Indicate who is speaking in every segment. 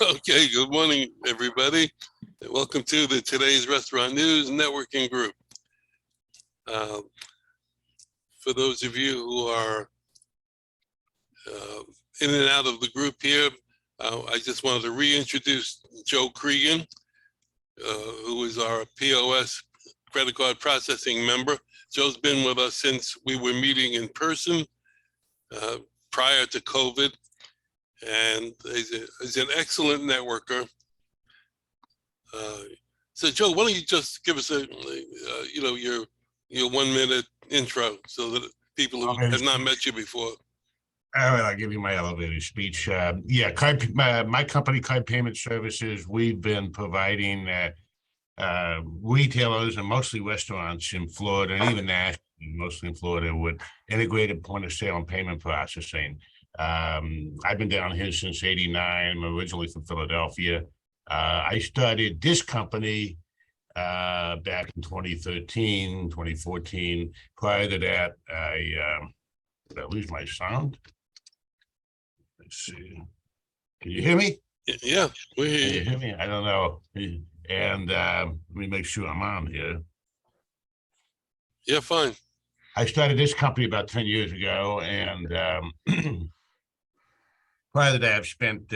Speaker 1: Okay, good morning, everybody. Welcome to the Today's Restaurant News Networking Group. Uh, for those of you who are in and out of the group here, I just wanted to reintroduce Joe Cregan, who is our POS credit card processing member. Joe's been with us since we were meeting in person prior to COVID, and he's an excellent networker. So Joe, why don't you just give us your 1 minute intro so that people who have not met you before.
Speaker 2: All right, I'll give you my elevator speech. My company, Card Payment Services, we've been providing retailers and mostly restaurants in Florida and even nationally, mostly in Florida, with integrated point of sale and payment processing. I've been down here since '89. I'm originally from Philadelphia. I started this company back in 2013, 2014. Prior to that, did I lose my sound? Let's see. Can you hear me?
Speaker 1: Yeah, we hear you.
Speaker 2: Can you hear me? I don't know. And let me make sure I'm on here.
Speaker 1: Yeah, fine.
Speaker 2: I started this company about 10 years ago, and prior to that, I've spent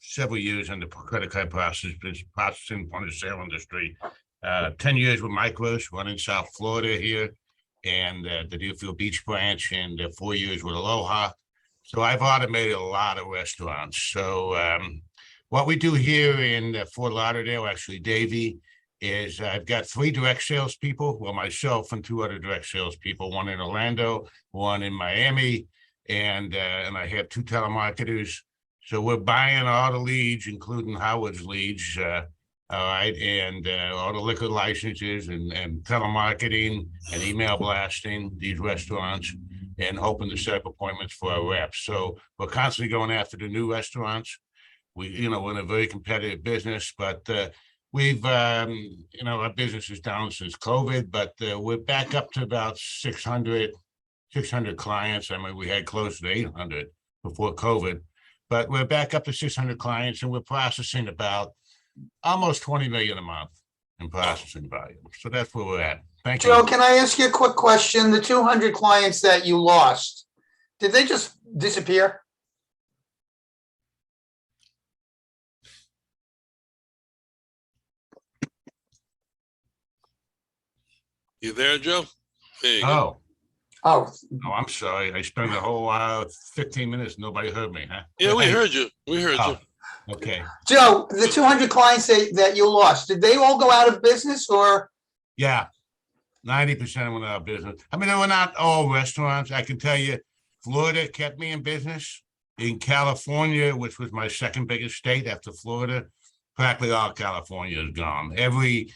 Speaker 2: several years in the credit card processing point of sale industry. 10 years with Micros, running South Florida here, and the Deerfield Beach branch, and 4 years with Aloha. So I've automated a lot of restaurants. So what we do here in Fort Lauderdale, actually, Davie, is I've got 3 direct salespeople, well, myself and 2 other direct salespeople, one in Orlando, one in Miami, and I have 2 telemarketers. So we're buying all the leads, including Howard's leads, all right, and all the liquor licenses and telemarketing and email blasting these restaurants, and hoping to set up appointments for our reps. So we're constantly going after the new restaurants. We're in a very competitive business, but we've, our business is down since COVID, but we're back up to about 600 clients. I mean, we had close to 800 before COVID, but we're back up to 600 clients, and we're processing about almost 20 million a month in processing volume. So that's where we're at. Thank you.
Speaker 3: Joe, can I ask you a quick question? The 200 clients that you lost, did they just disappear?
Speaker 1: You there, Joe? There you
Speaker 2: go.
Speaker 3: Oh,
Speaker 2: I'm sorry. I spent the whole 15 minutes. Nobody heard me, huh?
Speaker 1: Yeah, we heard you. We heard you.
Speaker 2: Okay.
Speaker 3: Joe, the 200 clients that you lost, did they all go out of business or?
Speaker 2: Yeah, 90% went out of business. I mean, they were not all restaurants. I can tell you, Florida kept me in business. In California, which was my second biggest state after Florida, practically all California is gone. Every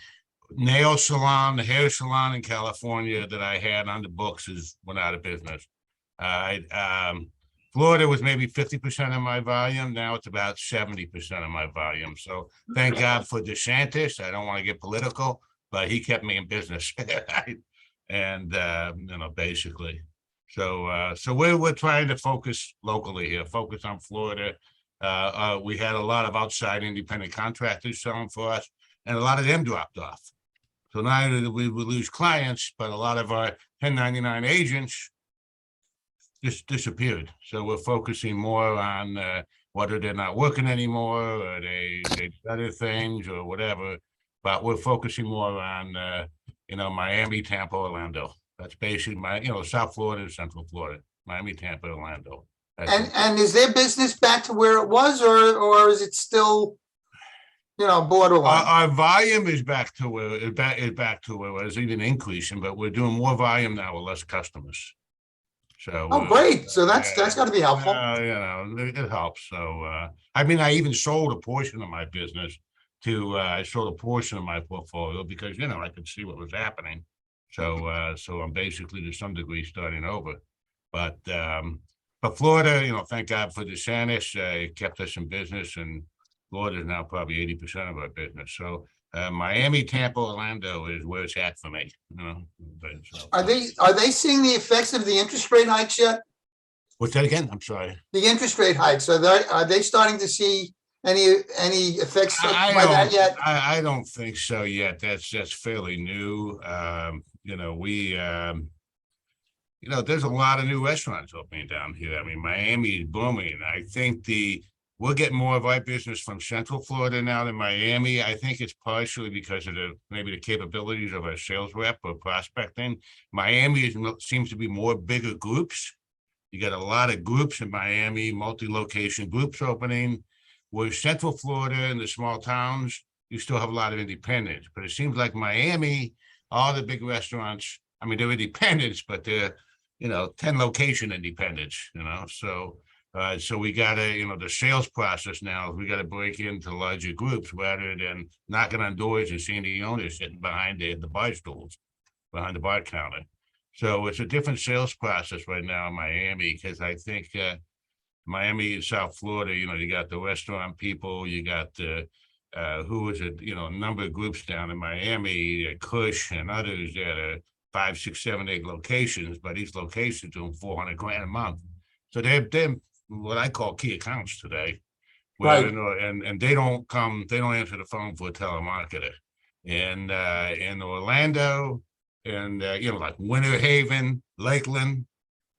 Speaker 2: nail salon, hair salon in California that I had on the books went out of business. Florida was maybe 50% of my volume. Now it's about 70% of my volume. So thank God for DeSantis. I don't want to get political, but he kept me in business. And, basically. So we're trying to focus locally here, focus on Florida. We had a lot of outside independent contractors selling for us, and a lot of them dropped off. So not only did we lose clients, but a lot of our 1099 agents just disappeared. So we're focusing more on whether they're not working anymore, or they do other things or whatever. But we're focusing more on Miami, Tampa, Orlando. That's basically South Florida and Central Florida, Miami, Tampa, Orlando.
Speaker 3: And is their business back to where it was, or is it still, borderline?
Speaker 2: Our volume is back to where it was, even increasing, but we're doing more volume now with less customers. So
Speaker 3: great. So that's got to be helpful.
Speaker 2: It helps. So I even sold a portion of my business I sold a portion of my portfolio because I could see what was happening. So I'm basically to some degree starting over. But Florida, thank God for DeSantis, it kept us in business, and Florida is now probably 80% of our business. So Miami, Tampa, Orlando is where it's at for me.
Speaker 3: Are they seeing the effects of the interest rate hikes yet?
Speaker 2: What's that again? I'm sorry.
Speaker 3: The interest rate hikes, are they starting to see any effects by
Speaker 2: I
Speaker 3: that
Speaker 2: don't,
Speaker 3: yet?
Speaker 2: I don't think so yet. That's fairly new. There's a lot of new restaurants opening down here. I mean, Miami is booming. I think we'll get more of our business from Central Florida now than Miami. I think it's partially because of maybe the capabilities of our sales rep or prospecting. Miami seems to be more bigger groups. You got a lot of groups in Miami, multi-location groups opening. Where Central Florida and the small towns, you still have a lot of independents. But it seems like Miami, all the big restaurants, I mean, they're independents, but they're 10 location independents, so we gotta, the sales process now, we gotta break into larger groups rather than knocking on doors and seeing the owners sitting behind the bar stools, behind the bar counter. So it's a different sales process right now in Miami, because I think Miami and South Florida, you got the restaurant people, you got a number of groups down in Miami, Kush and others that are 5, 6, 7, 8 locations, but each location doing $400,000 a month. So they're what I call key accounts today. Where,
Speaker 3: Right.
Speaker 2: And they don't answer the phone for a telemarketer. And in Orlando and like Winter Haven, Lakeland,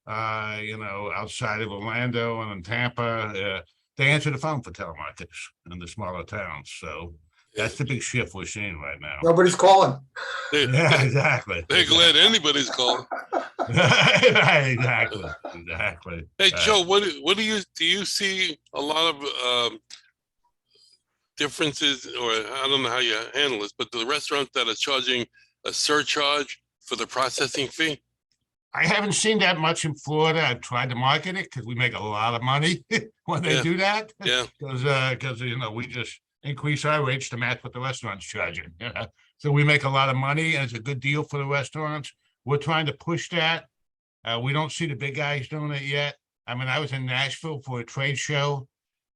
Speaker 2: outside of Orlando and in Tampa, they answer the phone for telemarketers in the smaller towns. So that's the big shift we're seeing right now.
Speaker 3: Nobody's calling.
Speaker 2: Yeah, exactly.
Speaker 1: They're glad anybody's calling.
Speaker 2: Right, exactly.
Speaker 1: Hey, Joe, what do you see a lot of differences, or I don't know how you handle this, but the restaurants that are charging a surcharge for the processing fee?
Speaker 2: I haven't seen that much in Florida. I've tried to market it because we make a lot of money when they do that.
Speaker 1: Yeah.
Speaker 2: Because we just increase our rates to match what the restaurant's charging. So we make a lot of money, and it's a good deal for the restaurants. We're trying to push that. We don't see the big guys doing it yet. I mean, I was in Nashville for a trade show,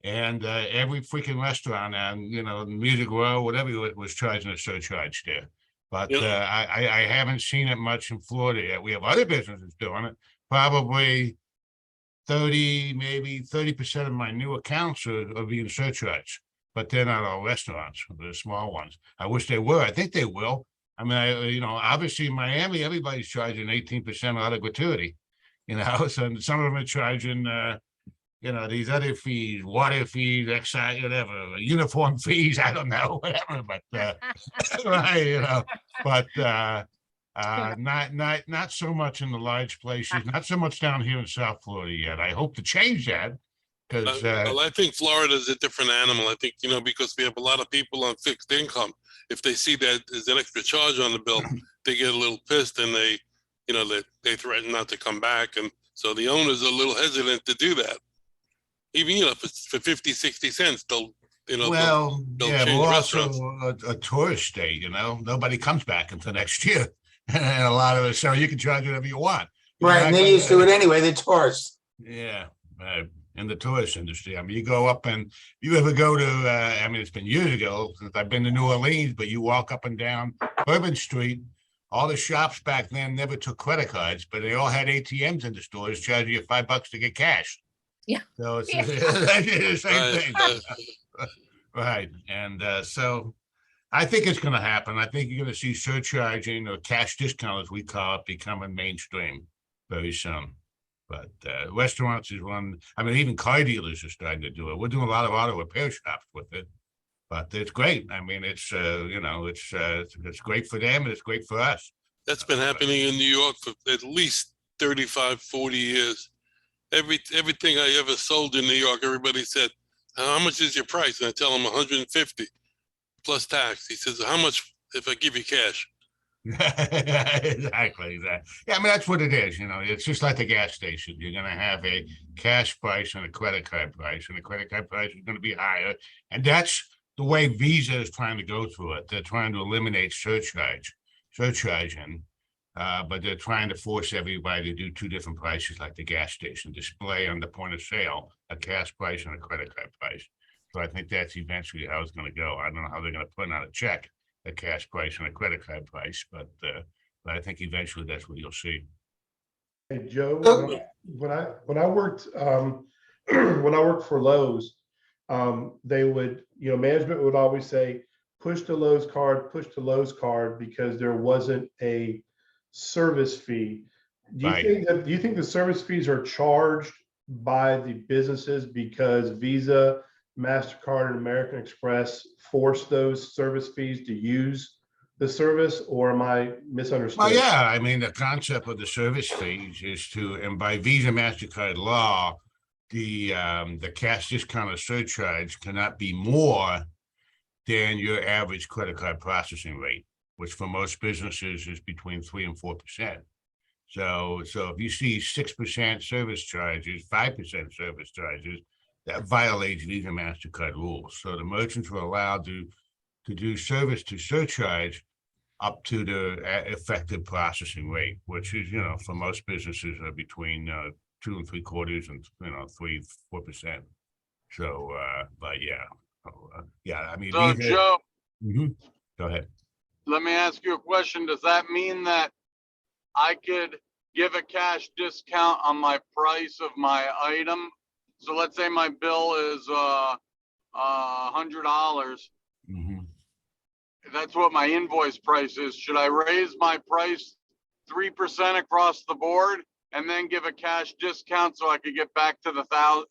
Speaker 2: and every freaking restaurant and Music Row, whatever it was charging a surcharge there. But I haven't seen it much in Florida yet. We have other businesses doing it. Probably 30% of my new accounts are being surcharged, but they're not all restaurants. They're small ones. I wish they were. I think they will. I mean, obviously in Miami, everybody's charging 18% out of gratuity. So some of them are charging these other fees, water fees, excise, whatever, uniform fees, I don't know, whatever, but right, but not so much in the large places, not so much down here in South Florida yet. I hope to change that, because
Speaker 1: well, I think Florida is a different animal. I think, because we have a lot of people on fixed income. If they see that there's an extra charge on the bill, they get a little pissed, and they threaten not to come back. And so the owners are a little hesitant to do that. Even, if it's for 50, 60 cents, they'll
Speaker 2: we're
Speaker 1: change
Speaker 2: also
Speaker 1: restaurants.
Speaker 2: a tourist state, nobody comes back until next year. And a lot of us, so you can charge whatever you want.
Speaker 3: Right, and they used to it anyway, they're tourists.
Speaker 2: Yeah, in the tourist industry. I mean, you go up and you ever go to, it's been years ago since I've been to New Orleans, but you walk up and down Bourbon Street, all the shops back then never took credit cards, but they all had ATMs in the stores, charging you $5 to get cash.
Speaker 4: Yeah.
Speaker 2: So it's the same thing. Right. And so I think it's going to happen. I think you're going to see surcharging or cash discount, as we call it, becoming mainstream very soon. But restaurants is one. I mean, even car dealers are starting to do it. We're doing a lot of auto repair shops with it, but it's great. I mean, it's it's great for them and it's great for us.
Speaker 1: That's been happening in New York for at least 35, 40 years. Everything I ever sold in New York, everybody said, "How much is your price?" And I tell them 150 plus tax. He says, "How much if I give you cash?"
Speaker 2: Exactly. Yeah, I mean, that's what it is. It's just like the gas station. You're going to have a cash price and a credit card price, and the credit card price is going to be higher. And that's the way Visa is trying to go through it. They're trying to eliminate surcharging, but they're trying to force everybody to do two different prices, like the gas station display on the point of sale, a cash price and a credit card price. So I think that's eventually how it's going to go. I don't know how they're going to put out a check, a cash price and a credit card price, but I think eventually that's what you'll see.
Speaker 5: Hey, Joe, when I worked when I worked for Lowe's,
Speaker 4: they would, management would always say, push to Lowe's card, because there wasn't a service fee. Do you think the service fees are charged by the businesses because Visa, MasterCard, and American Express force those service fees to use the service, or am I misunderstood?
Speaker 2: Well, yeah, I mean, the concept of the service fees is to, and by Visa, MasterCard law, the cash discount or surcharge cannot be more than your average credit card processing rate, which for most businesses is between 3% and 4%. So if you see 6% service charges, 5% service charges, that violates Visa, MasterCard rules. So the merchants were allowed to do service to surcharge up to the effective processing rate, which is, for most businesses are between 2 3/4 and 3-4%. So, but yeah, I mean.
Speaker 5: So Joe,
Speaker 2: Go ahead.
Speaker 5: let me ask you a question. Does that mean that I could give a cash discount on my price of my item? So let's say my bill is $100. That's what my invoice price is. Should I raise my price 3% across the board and then give a cash discount so I could get back to the $100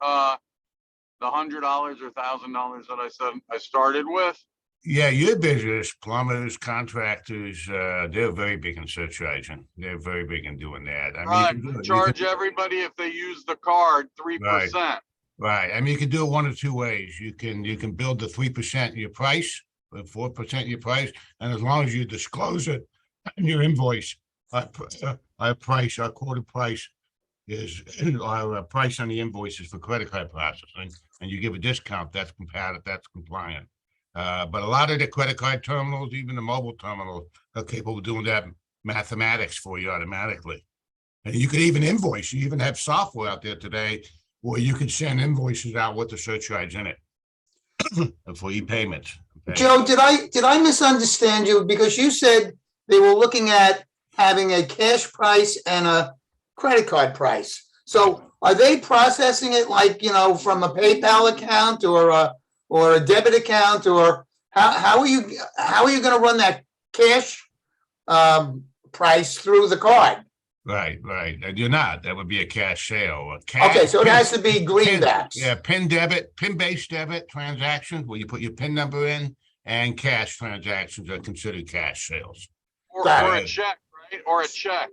Speaker 5: or $1,000 that I said I started with?
Speaker 2: Yeah, your business, plumbers, contractors, they're very big in surcharging. They're very big in doing that. I mean,
Speaker 5: Right, charge everybody if they use the card 3%.
Speaker 2: Right. I mean, you can do it one of two ways. You can build the 3% of your price, or 4% of your price, and as long as you disclose it in your invoice, our price, our quoted price is our price on the invoices for credit card processing, and you give a discount, that's compatible, that's compliant. But a lot of the credit card terminals, even the mobile terminals, are capable of doing that mathematics for you automatically. And you could even invoice. You even have software out there today where you can send invoices out with the surcharge in it for e-payments. Okay?
Speaker 3: Joe, did I misunderstand you? Because you said they were looking at having a cash price and a credit card price. So are they processing it like, from a PayPal account or a debit account, or how are you going to run that cash price through the card?
Speaker 2: Right. And you're not. That would be a cash sale.
Speaker 3: Okay, so it has to be greenbacks.
Speaker 2: Yeah, PIN-based debit transactions where you put your PIN number in, and cash transactions are considered cash sales.
Speaker 5: Or a check, right? Or a check.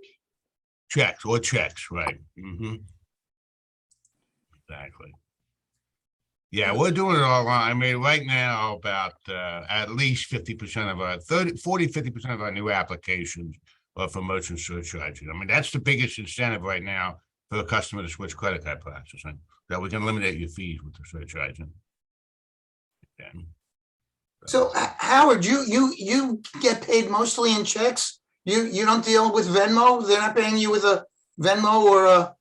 Speaker 2: Checks, right. Exactly. Yeah, we're doing it all on. I mean, right now, about at least 50% of our 50% of our new applications are for merchant surcharging. I mean, that's the biggest incentive right now for a customer to switch credit card processing, that we can eliminate your fees with the surcharging. Yeah.
Speaker 3: So Howard, you get paid mostly in checks? You don't deal with Venmo? They're not paying you with a Venmo or a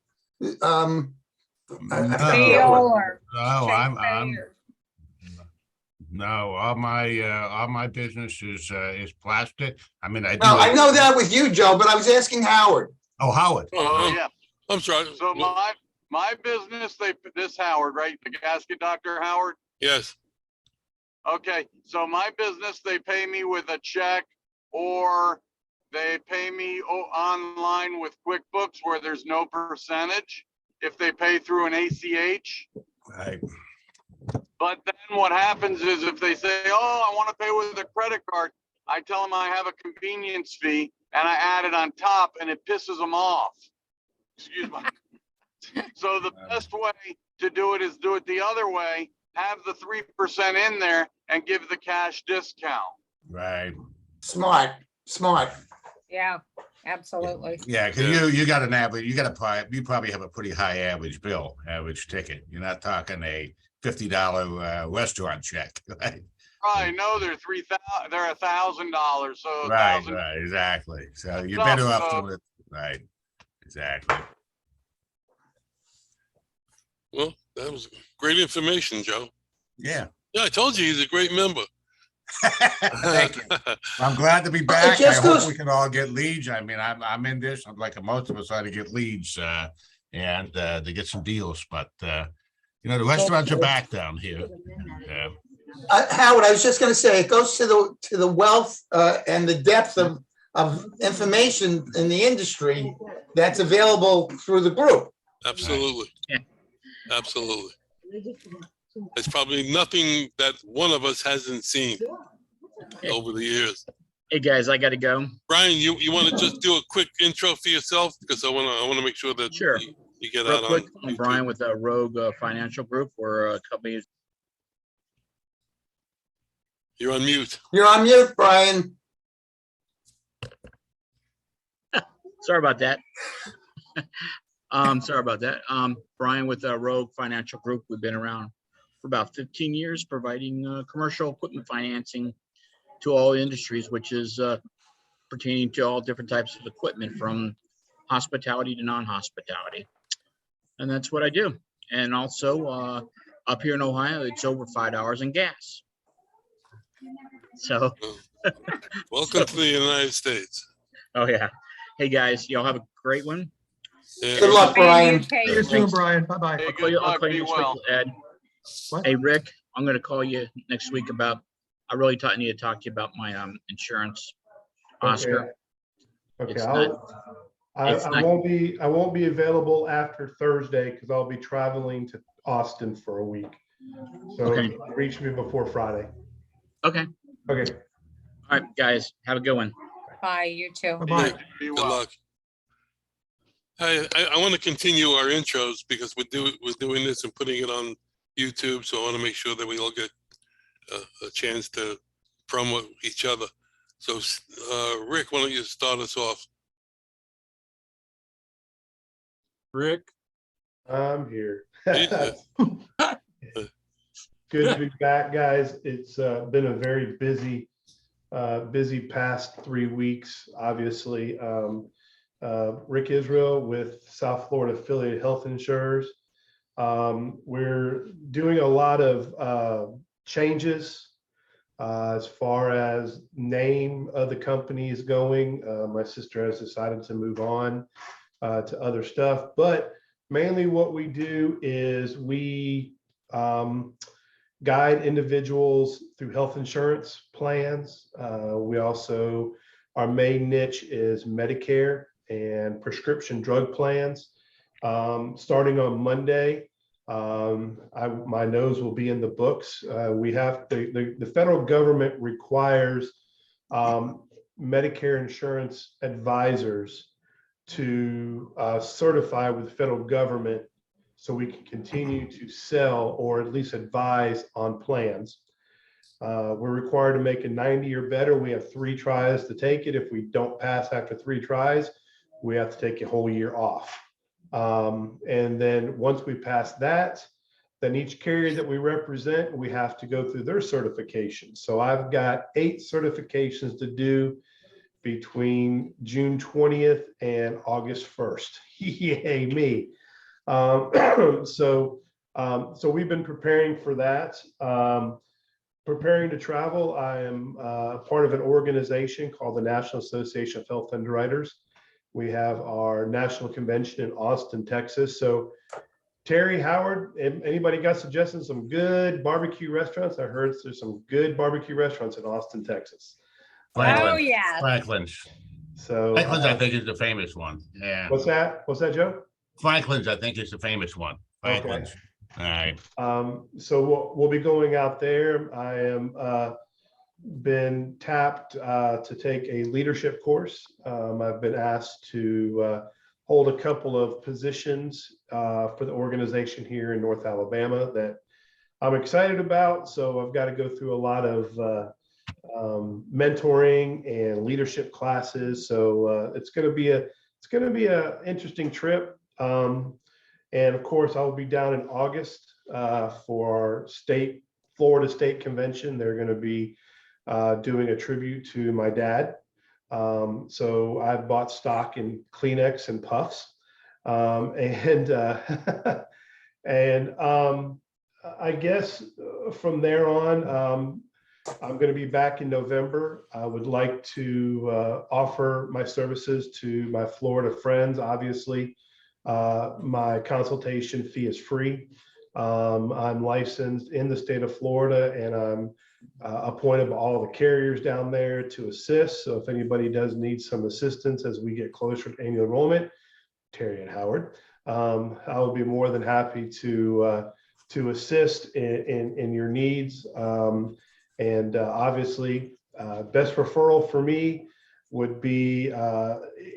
Speaker 2: No, all my business is plastic. I mean, I do.
Speaker 3: No, I know that with you, Joe, but I was asking Howard.
Speaker 2: Oh, Howard.
Speaker 5: Yeah.
Speaker 1: I'm sorry.
Speaker 5: So my business, this Howard, right? The gasket doctor, Howard?
Speaker 1: Yes.
Speaker 5: Okay, so my business, they pay me with a check, or they pay me online with QuickBooks where there's no percentage if they pay through an ACH.
Speaker 2: Right.
Speaker 5: But then what happens is if they say, oh, I want to pay with a credit card, I tell them I have a convenience fee and I add it on top, and it pisses them off. Excuse me. So the best way to do it is do it the other way, have the 3% in there and give the cash discount.
Speaker 2: Right.
Speaker 3: Smart.
Speaker 6: Yeah, absolutely.
Speaker 2: Yeah, because you got an average, you probably have a pretty high average ticket. You're not talking a $50 restaurant check, right?
Speaker 5: Right, no, they're $1,000. So
Speaker 2: right, exactly. So you're better off doing it. Right, exactly.
Speaker 1: Well, that was great information, Joe.
Speaker 2: Yeah.
Speaker 1: Yeah, I told you he's a great member.
Speaker 2: Thank you. I'm glad to be back. I hope we can all get leads. I mean, I'm in this. I'm like most of us ought to get leads and to get some deals. But You know, the restaurants are back down here. Yeah.
Speaker 3: Howard, I was just gonna say, it goes to the wealth and the depth of information in the industry that's available through the group.
Speaker 1: Absolutely.
Speaker 7: Yeah.
Speaker 1: Absolutely. There's probably nothing that one of us hasn't seen over the years.
Speaker 7: Hey, guys, I got to go.
Speaker 1: Brian, you want to just do a quick intro for yourself? Because I want to make sure that
Speaker 7: Sure.
Speaker 1: you get
Speaker 7: Real
Speaker 1: out
Speaker 7: quick,
Speaker 1: on
Speaker 7: I'm
Speaker 1: YouTube.
Speaker 7: Brian with Rogue Financial Group. We're a company.
Speaker 1: You're on mute.
Speaker 3: You're on mute, Brian.
Speaker 7: Sorry about that. Sorry about that. Brian with Rogue Financial Group. We've been around for about 15 years, providing commercial equipment financing to all industries, which is pertaining to all different types of equipment, from hospitality to non-hospitality. And that's what I do. And also up here in Ohio, it's over $5 in gas. So,
Speaker 1: Welcome to the United States.
Speaker 7: oh yeah. Hey guys, y'all have a great one.
Speaker 1: Yeah.
Speaker 3: Good luck, Brian.
Speaker 6: Okay.
Speaker 8: See you soon, Brian. Bye-bye.
Speaker 5: Hey,
Speaker 7: I'll call you,
Speaker 5: good
Speaker 7: I'll
Speaker 5: luck,
Speaker 7: call
Speaker 5: be
Speaker 7: you next
Speaker 5: well.
Speaker 7: week, Ed.
Speaker 8: What?
Speaker 7: Hey, Rick, I'm gonna call you next week about, I really need to talk to you about my insurance. Oscar.
Speaker 4: Okay,
Speaker 7: It's
Speaker 4: I
Speaker 7: not-
Speaker 4: won't be available after Thursday because I'll be traveling to Austin for a week. So
Speaker 7: Okay.
Speaker 4: reach me before Friday.
Speaker 7: Okay.
Speaker 4: Okay.
Speaker 7: All right, guys, have a good one.
Speaker 6: Bye, you too.
Speaker 8: Bye-bye.
Speaker 5: Be
Speaker 1: Good
Speaker 5: well.
Speaker 1: luck. I want to continue our intros because we're doing this and putting it on YouTube. So I want to make sure that we all get a chance to promote each other. So Rick, why don't you start us off?
Speaker 7: Rick.
Speaker 4: I'm here.
Speaker 1: Yeah.
Speaker 4: Good to be back, guys. It's been a very busy past 3 weeks, obviously. Rick Israel with South Florida Affiliated Health Insurers. We're doing a lot of changes as far as name of the company is going. My sister has decided to move on to other stuff, but mainly what we do is we guide individuals through health insurance plans. We also, our main niche is Medicare and prescription drug plans. Starting on Monday, my nose will be in the books. We have the federal government requires Medicare insurance advisors to certify with the federal government so we can continue to sell or at least advise on plans. We're required to make a 90 or better. We have 3 tries to take it. If we don't pass after 3 tries, we have to take a whole year off. And then once we pass that, then each carrier that we represent, we have to go through their certification. So I've got 8 certifications to do between June 20th and August 1st. Yay me. So we've been preparing for that. Preparing to travel, I am part of an organization called the National Association of Health Underwriters. We have our national convention in Austin, Texas. So Terry, Howard, anybody got suggestions? Some good barbecue restaurants? I heard there's some good barbecue restaurants in Austin, Texas.
Speaker 6: Oh, yeah.
Speaker 2: Franklin's.
Speaker 4: So
Speaker 2: Franklin's, I think, is the famous one. Yeah.
Speaker 4: what's that? What's that, Joe?
Speaker 2: Franklin's, I think, is the famous one.
Speaker 4: Okay.
Speaker 2: Franklin's. All right.
Speaker 4: So we'll be going out there. I am been tapped to take a leadership course. I've been asked to hold a couple of positions for the organization here in North Alabama that I'm excited about. So I've got to go through a lot of mentoring and leadership classes. So it's going to be a interesting trip. And of course, I'll be down in August for our Florida State Convention. They're going to be doing a tribute to my dad. So I've bought stock in Kleenex and Puffs. I guess from there on, I'm going to be back in November. I would like to offer my services to my Florida friends. Obviously, my consultation fee is free. I'm licensed in the state of Florida, and I'm appointed by all the carriers down there to assist. So if anybody does need some assistance as we get closer to annual enrollment, Terry and Howard, I will be more than happy to assist in your needs. And obviously, best referral for me would be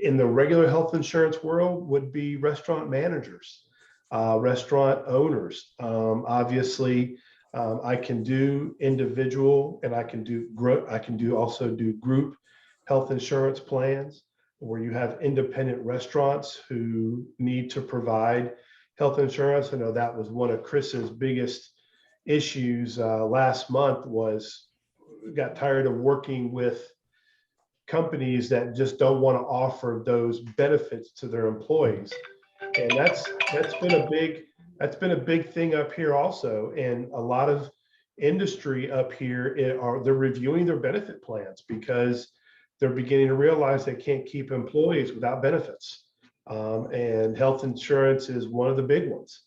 Speaker 4: in the regular health insurance world would be restaurant managers, restaurant owners. Obviously, I can do individual, and I can also do group health insurance plans where you have independent restaurants who need to provide health insurance. I know that was one of Chris's biggest issues last month, was got tired of working with companies that just don't want to offer those benefits to their employees. And that's been a big thing up here also. And a lot of industry up here they're reviewing their benefit plans because they're beginning to realize they can't keep employees without benefits. And health insurance is one of the big ones.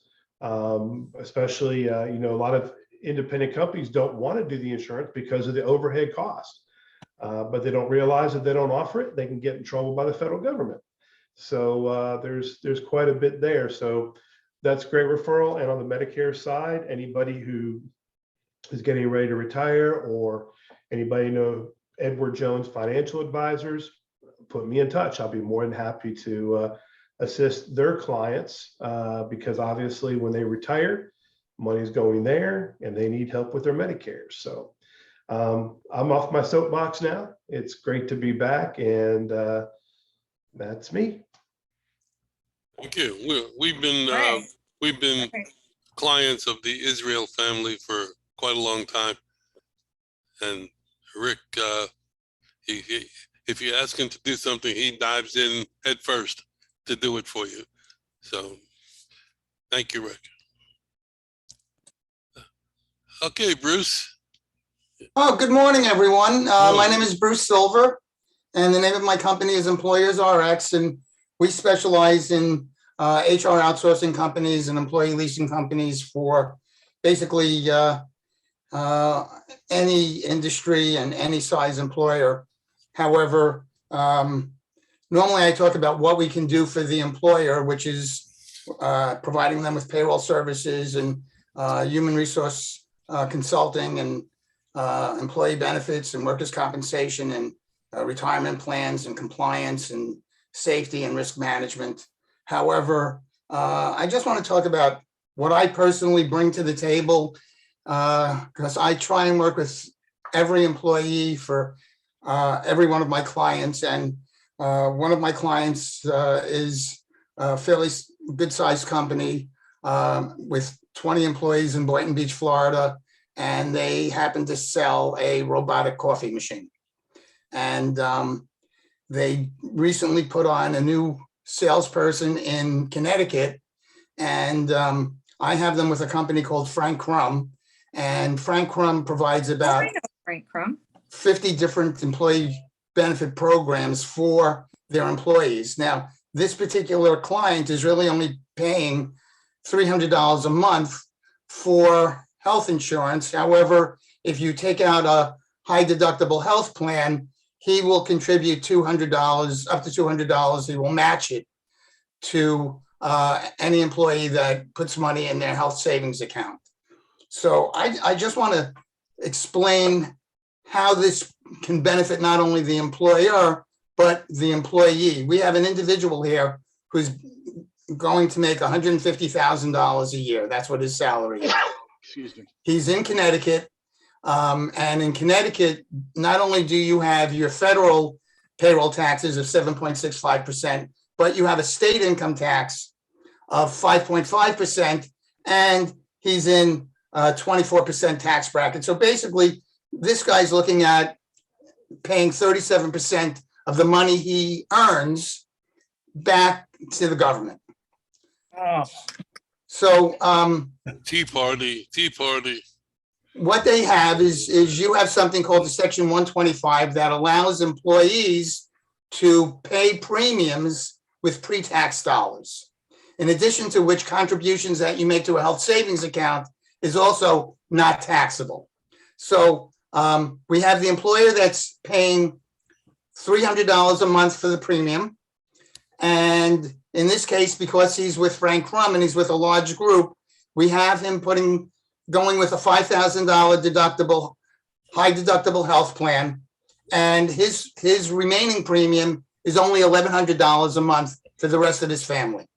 Speaker 4: Especially, a lot of independent companies don't want to do the insurance because of the overhead cost. But they don't realize that they don't offer it, they can get in trouble by the federal government. So there's quite a bit there. So that's great referral. And on the Medicare side, anybody who is getting ready to retire, or anybody know Edward Jones Financial Advisors, put me in touch. I'll be more than happy to assist their clients because obviously when they retire, money's going there and they need help with their Medicare. So I'm off my soapbox now. It's great to be back, and that's me.
Speaker 1: Thank you. We've been
Speaker 6: Right.
Speaker 1: clients of the Israel family for quite a long time, and Rick, if you ask him to do something, he dives in head first to do it for you. So, thank you, Rick. Okay, Bruce.
Speaker 3: Oh, good morning, everyone. My name is Bruce Silver, and the name of my company is Employers RX, and we specialize in HR outsourcing companies and employee leasing companies for basically any industry and any size employer. However, normally I talk about what we can do for the employer, which is providing them with payroll services and human resource consulting and employee benefits and workers' compensation and retirement plans and compliance and safety and risk management. However, I just want to talk about what I personally bring to the table, because I try and work with every employee for every one of my clients. And one of my clients is a fairly good-sized company with 20 employees in Boynton Beach, Florida, and they happen to sell a robotic coffee machine. And they recently put on a new salesperson in Connecticut, and I have them with a company called Frank Crum, and Frank Crum provides about
Speaker 6: Frank Crum.
Speaker 3: 50 different employee benefit programs for their employees. Now, this particular client is really only paying $300 a month for health insurance. However, if you take out a high deductible health plan, he will contribute $200, up to $200. He will match it to any employee that puts money in their health savings account. So I just want to explain how this can benefit not only the employer, but the employee. We have an individual here who's going to make $150,000 a year. That's what his salary is.
Speaker 7: Excuse me.
Speaker 3: He's in Connecticut. And in Connecticut, not only do you have your federal payroll taxes of 7.65%, but you have a state income tax of 5.5%, and he's in a 24% tax bracket. So basically, this guy's looking at paying 37% of the money he earns back to the government.
Speaker 6: Oh,
Speaker 3: So
Speaker 1: Tea Party.
Speaker 3: what they have is you have something called the Section 125 that allows employees to pay premiums with pre-tax dollars. in addition to which contributions that you make to a health savings account is also not taxable. So we have the employer that's paying $300 a month for the premium. And in this case, because he's with Frank Crum and he's with a large group, we have him going with a $5,000 deductible, high deductible health plan. And his remaining premium is only $1,100 a month for the rest of his family.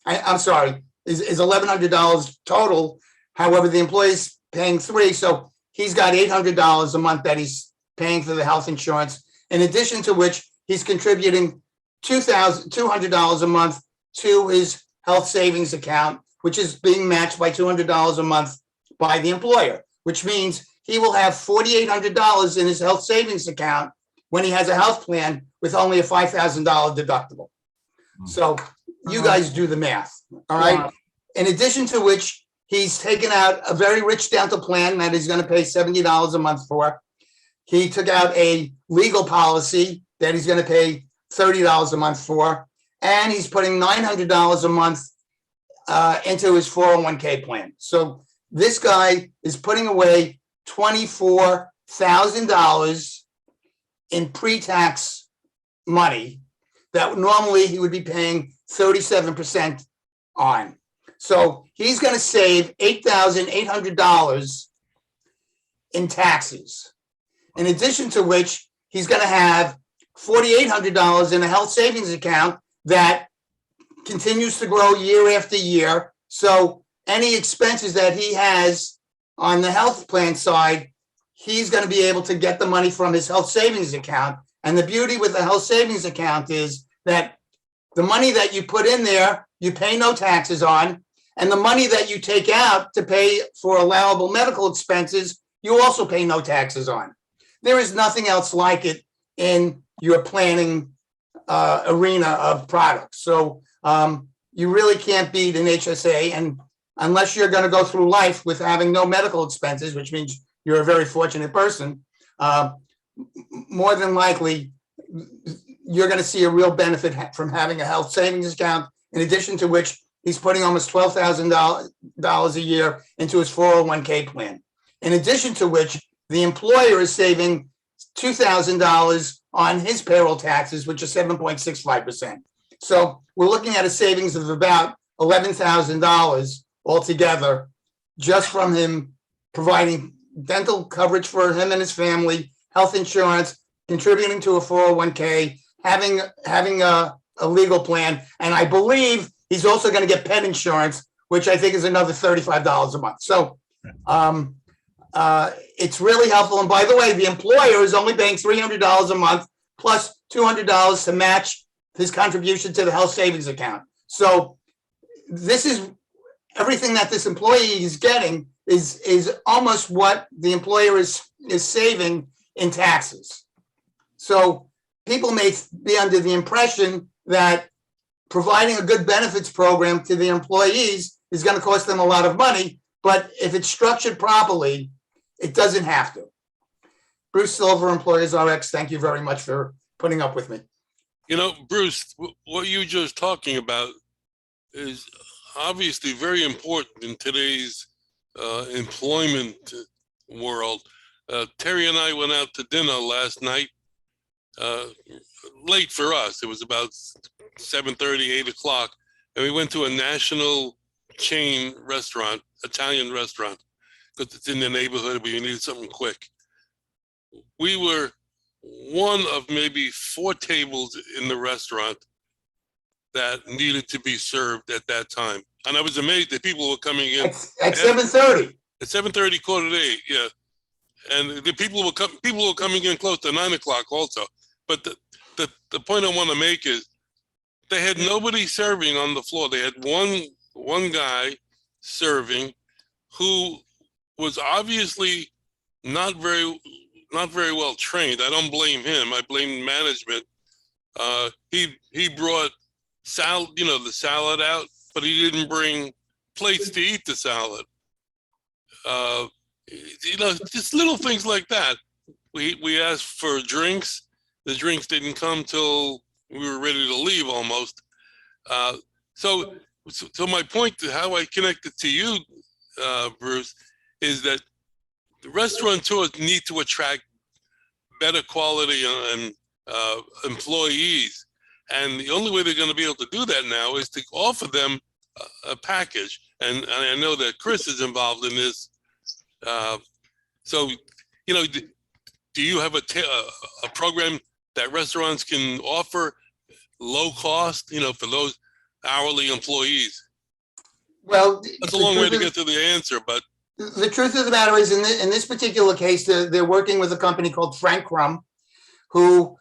Speaker 3: I'm sorry, is $1,100 total. However, the employee's paying $300, so he's got $800 a month that he's paying for the health insurance. In addition to which, he's contributing $200 a month to his health savings account, which is being matched by $200 a month by the employer, which means he will have $4,800 in his health savings account when he has a health plan with only a $5,000 deductible. So you guys do the math, all right? In addition to which, he's taken out a very rich dental plan that he's going to pay $70 a month for. He took out a legal policy that he's going to pay $30 a month for, and he's putting $900 a month into his 401k plan. So this guy is putting away $24,000 in pre-tax money that normally he would be paying 37% on. So he's going to save $8,800 in taxes. In addition to which, he's going to have $4,800 in a health savings account that continues to grow year after year. So any expenses that he has on the health plan side, he's going to be able to get the money from his health savings account. And the beauty with the health savings account is that the money that you put in there, you pay no taxes on. And the money that you take out to pay for allowable medical expenses, you also pay no taxes on. There is nothing else like it in your planning arena of products. So you really can't beat an HSA. And unless you're going to go through life with having no medical expenses, which means you're a very fortunate person, more than likely, you're going to see a real benefit from having a health savings account, in addition to which he's putting almost $12,000 a year into his 401k plan. In addition to which, the employer is saving $2,000 on his payroll taxes, which is 7.65%. So we're looking at a savings of about $11,000 altogether, just from him providing dental coverage for him and his family, health insurance, contributing to a 401k, having a legal plan, and I believe he's also going to get pet insurance, which I think is another $35 a month. So it's really helpful. And by the way, the employer is only paying $300 a month plus $200 to match his contribution to the health savings account. So this is everything that this employee is getting is almost what the employer is saving in taxes. So people may be under the impression that providing a good benefits program to the employees is going to cost them a lot of money, but if it's structured properly, it doesn't have to. Bruce Silver, Employers RX, thank you very much for putting up with me.
Speaker 1: You know, Bruce, what you just talking about is obviously very important in today's employment world. Terry and I went out to dinner last night, late for us. It was about 7:30, 8 o'clock, and we went to a national chain restaurant, Italian restaurant, because it's in the neighborhood, but you needed something quick. We were one of maybe 4 tables in the restaurant that needed to be served at that time. And I was amazed that people were coming in.
Speaker 3: At 7:30.
Speaker 1: At 7:30, 7:45, yeah. And the people were coming in close to 9 o'clock also. But the point I want to make is they had nobody serving on the floor. They had one guy serving who was obviously not very well trained. I don't blame him. I blame management. He brought salad, the salad out, but he didn't bring plates to eat the salad. Just little things like that. We asked for drinks. The drinks didn't come till we were ready to leave almost. So So my point to how I connected to you, Bruce, is that the restaurateurs need to attract better quality and employees. And the only way they're going to be able to do that now is to offer them a package. And I know that Chris is involved in this. So, you know, do you have a program that restaurants can offer low cost, you know, for those hourly employees?
Speaker 3: Well,
Speaker 1: That's a long way to get to the answer, but
Speaker 3: the truth of the matter is, in this particular case, they're working with a company called Frank Crum, who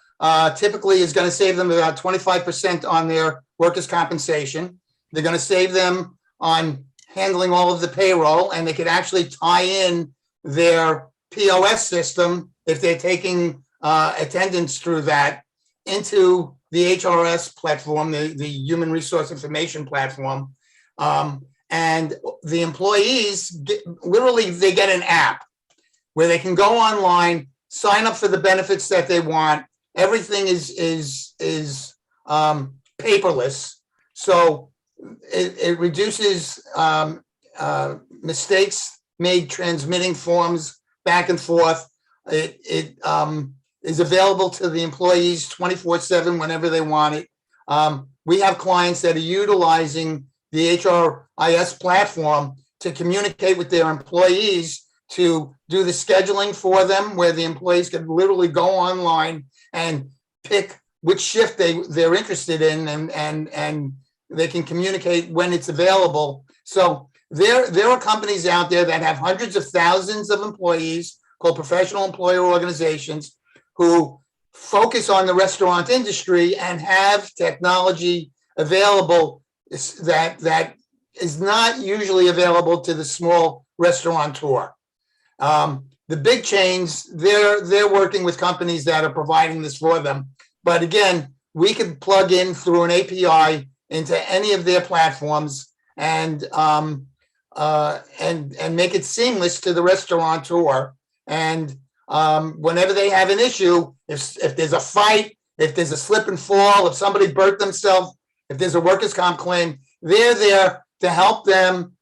Speaker 3: typically is going to save them about 25% on their workers' compensation. They're going to save them on handling all of the payroll, and they could actually tie in their POS system, if they're taking attendance through that, into the HRS platform, the Human Resource Information Platform. And the employees literally, they get an app where they can go online, sign up for the benefits that they want. Everything is paperless, so it reduces mistakes made transmitting forms back and forth. It is available to the employees 24/7 whenever they want it. We have clients that are utilizing the HRIS platform to communicate with their employees, to do the scheduling for them, where the employees can literally go online and pick which shift they're interested in, and they can communicate when it's available. So there are companies out there that have hundreds of thousands of employees, called professional employer organizations, who focus on the restaurant industry and have technology available that is not usually available to the small restaurateur. The big chains, they're working with companies that are providing this for them. But again, we can plug in through an API into any of their platforms and make it seamless to the restaurateur. And whenever they have an issue, if there's a fight, if there's a slip and fall, if somebody burnt themselves, if there's a workers' comp claim, they're there to help them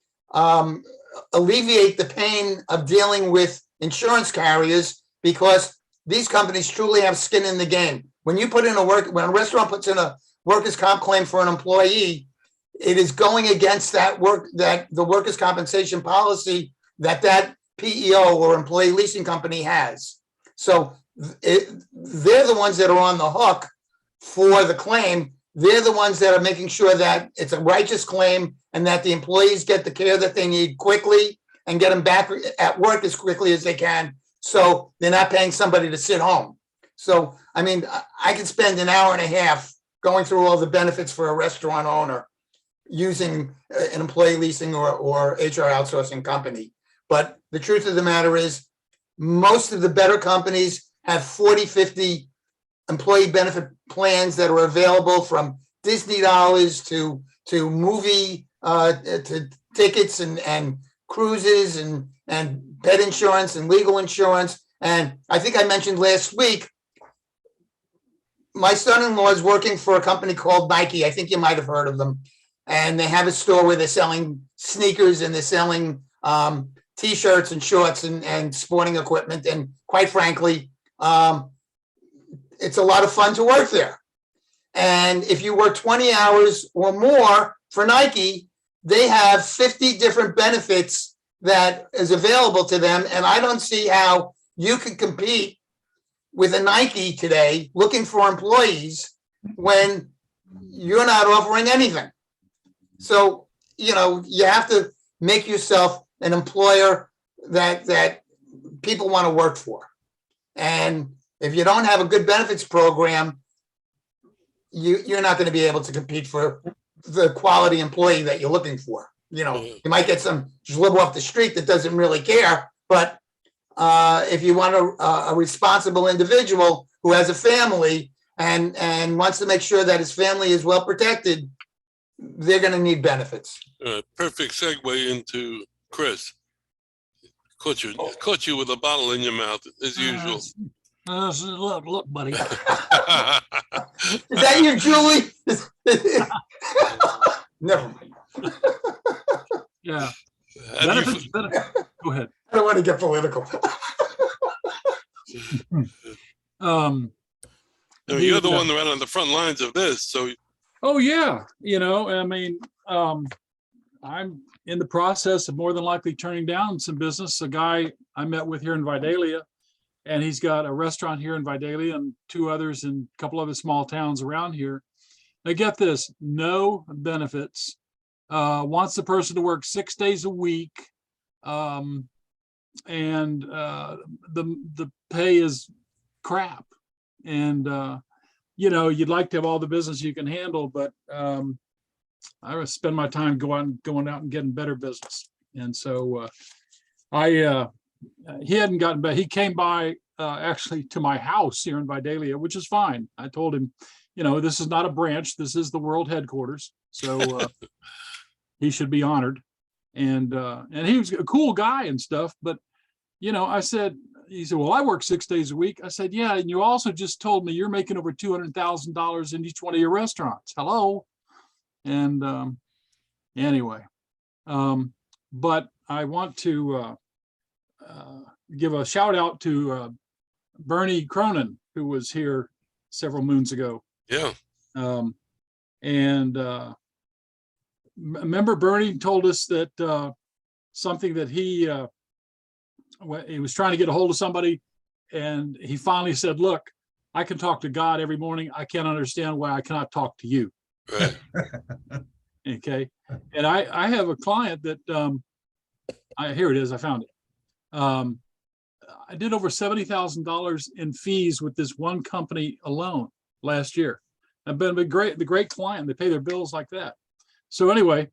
Speaker 3: alleviate the pain of dealing with insurance carriers, because these companies truly have skin in the game. When a restaurant puts in a workers' comp claim for an employee, it is going against the workers' compensation policy that PEO or employee leasing company has. So they're the ones that are on the hook for the claim. They're the ones that are making sure that it's a righteous claim and that the employees get the care that they need quickly and get them back at work as quickly as they can, so they're not paying somebody to sit home. So, I mean, I could spend an hour and a half going through all the benefits for a restaurant owner using an employee leasing or HR outsourcing company. But the truth of the matter is, most of the better companies have 40, 50 employee benefit plans that are available, from Disney dollars to movie to tickets and cruises and pet insurance and legal insurance. And I think I mentioned last week, my son-in-law is working for a company called Nike. I think you might have heard of them. And they have a store where they're selling sneakers and they're selling T-shirts and shorts and sporting equipment. And quite frankly, it's a lot of fun to work there. And if you work 20 hours or more for Nike, they have 50 different benefits that is available to them. And I don't see how you can compete with a Nike today looking for employees when you're not offering anything. So, you know, you have to make yourself an employer that people want to work for. And if you don't have a good benefits program, you're not going to be able to compete for the quality employee that you're looking for. You know, you might get some schlub off the street that doesn't really care, but if you want a responsible individual who has a family and wants to make sure that his family is well protected, they're going to need benefits.
Speaker 1: Perfect segue into Chris. Caught you with a bottle in your mouth, as usual.
Speaker 9: Look, buddy.
Speaker 3: Is that you, Julie? Never mind.
Speaker 9: Yeah.
Speaker 1: How do you
Speaker 9: Benefits, go ahead.
Speaker 3: I don't want to get political.
Speaker 1: You're the one right on the front lines of this, so
Speaker 9: Oh, yeah, I mean, I'm in the process of more than likely turning down some business. A guy I met with here in Vidalia, and he's got a restaurant here in Vidalia and two others in a couple other small towns around here. Now get this, no benefits. Wants the person to work 6 days a week. And the pay is crap. And you'd like to have all the business you can handle, but I would spend my time going out and getting better business. And so he hadn't gotten back. He came by actually to my house here in Vidalia, which is fine. I told him, this is not a branch. This is the world headquarters. So he should be honored. And he was a cool guy and stuff. But, he said, well, I work 6 days a week. I said, yeah. And you also just told me you're making over $200,000 in each one of your restaurants. Hello. And anyway, but I want to give a shout out to Bernie Cronin, who was here several moons ago.
Speaker 1: yeah.
Speaker 9: Remember Bernie told us that something that he was trying to get a hold of somebody, and he finally said, look, I can talk to God every morning. I can't understand why I cannot talk to you.
Speaker 1: Right.
Speaker 9: Okay. And I have a client that here it is. I found it. I did over $70,000 in fees with this one company alone last year. I've been the great client. They pay their bills like that. So anyway,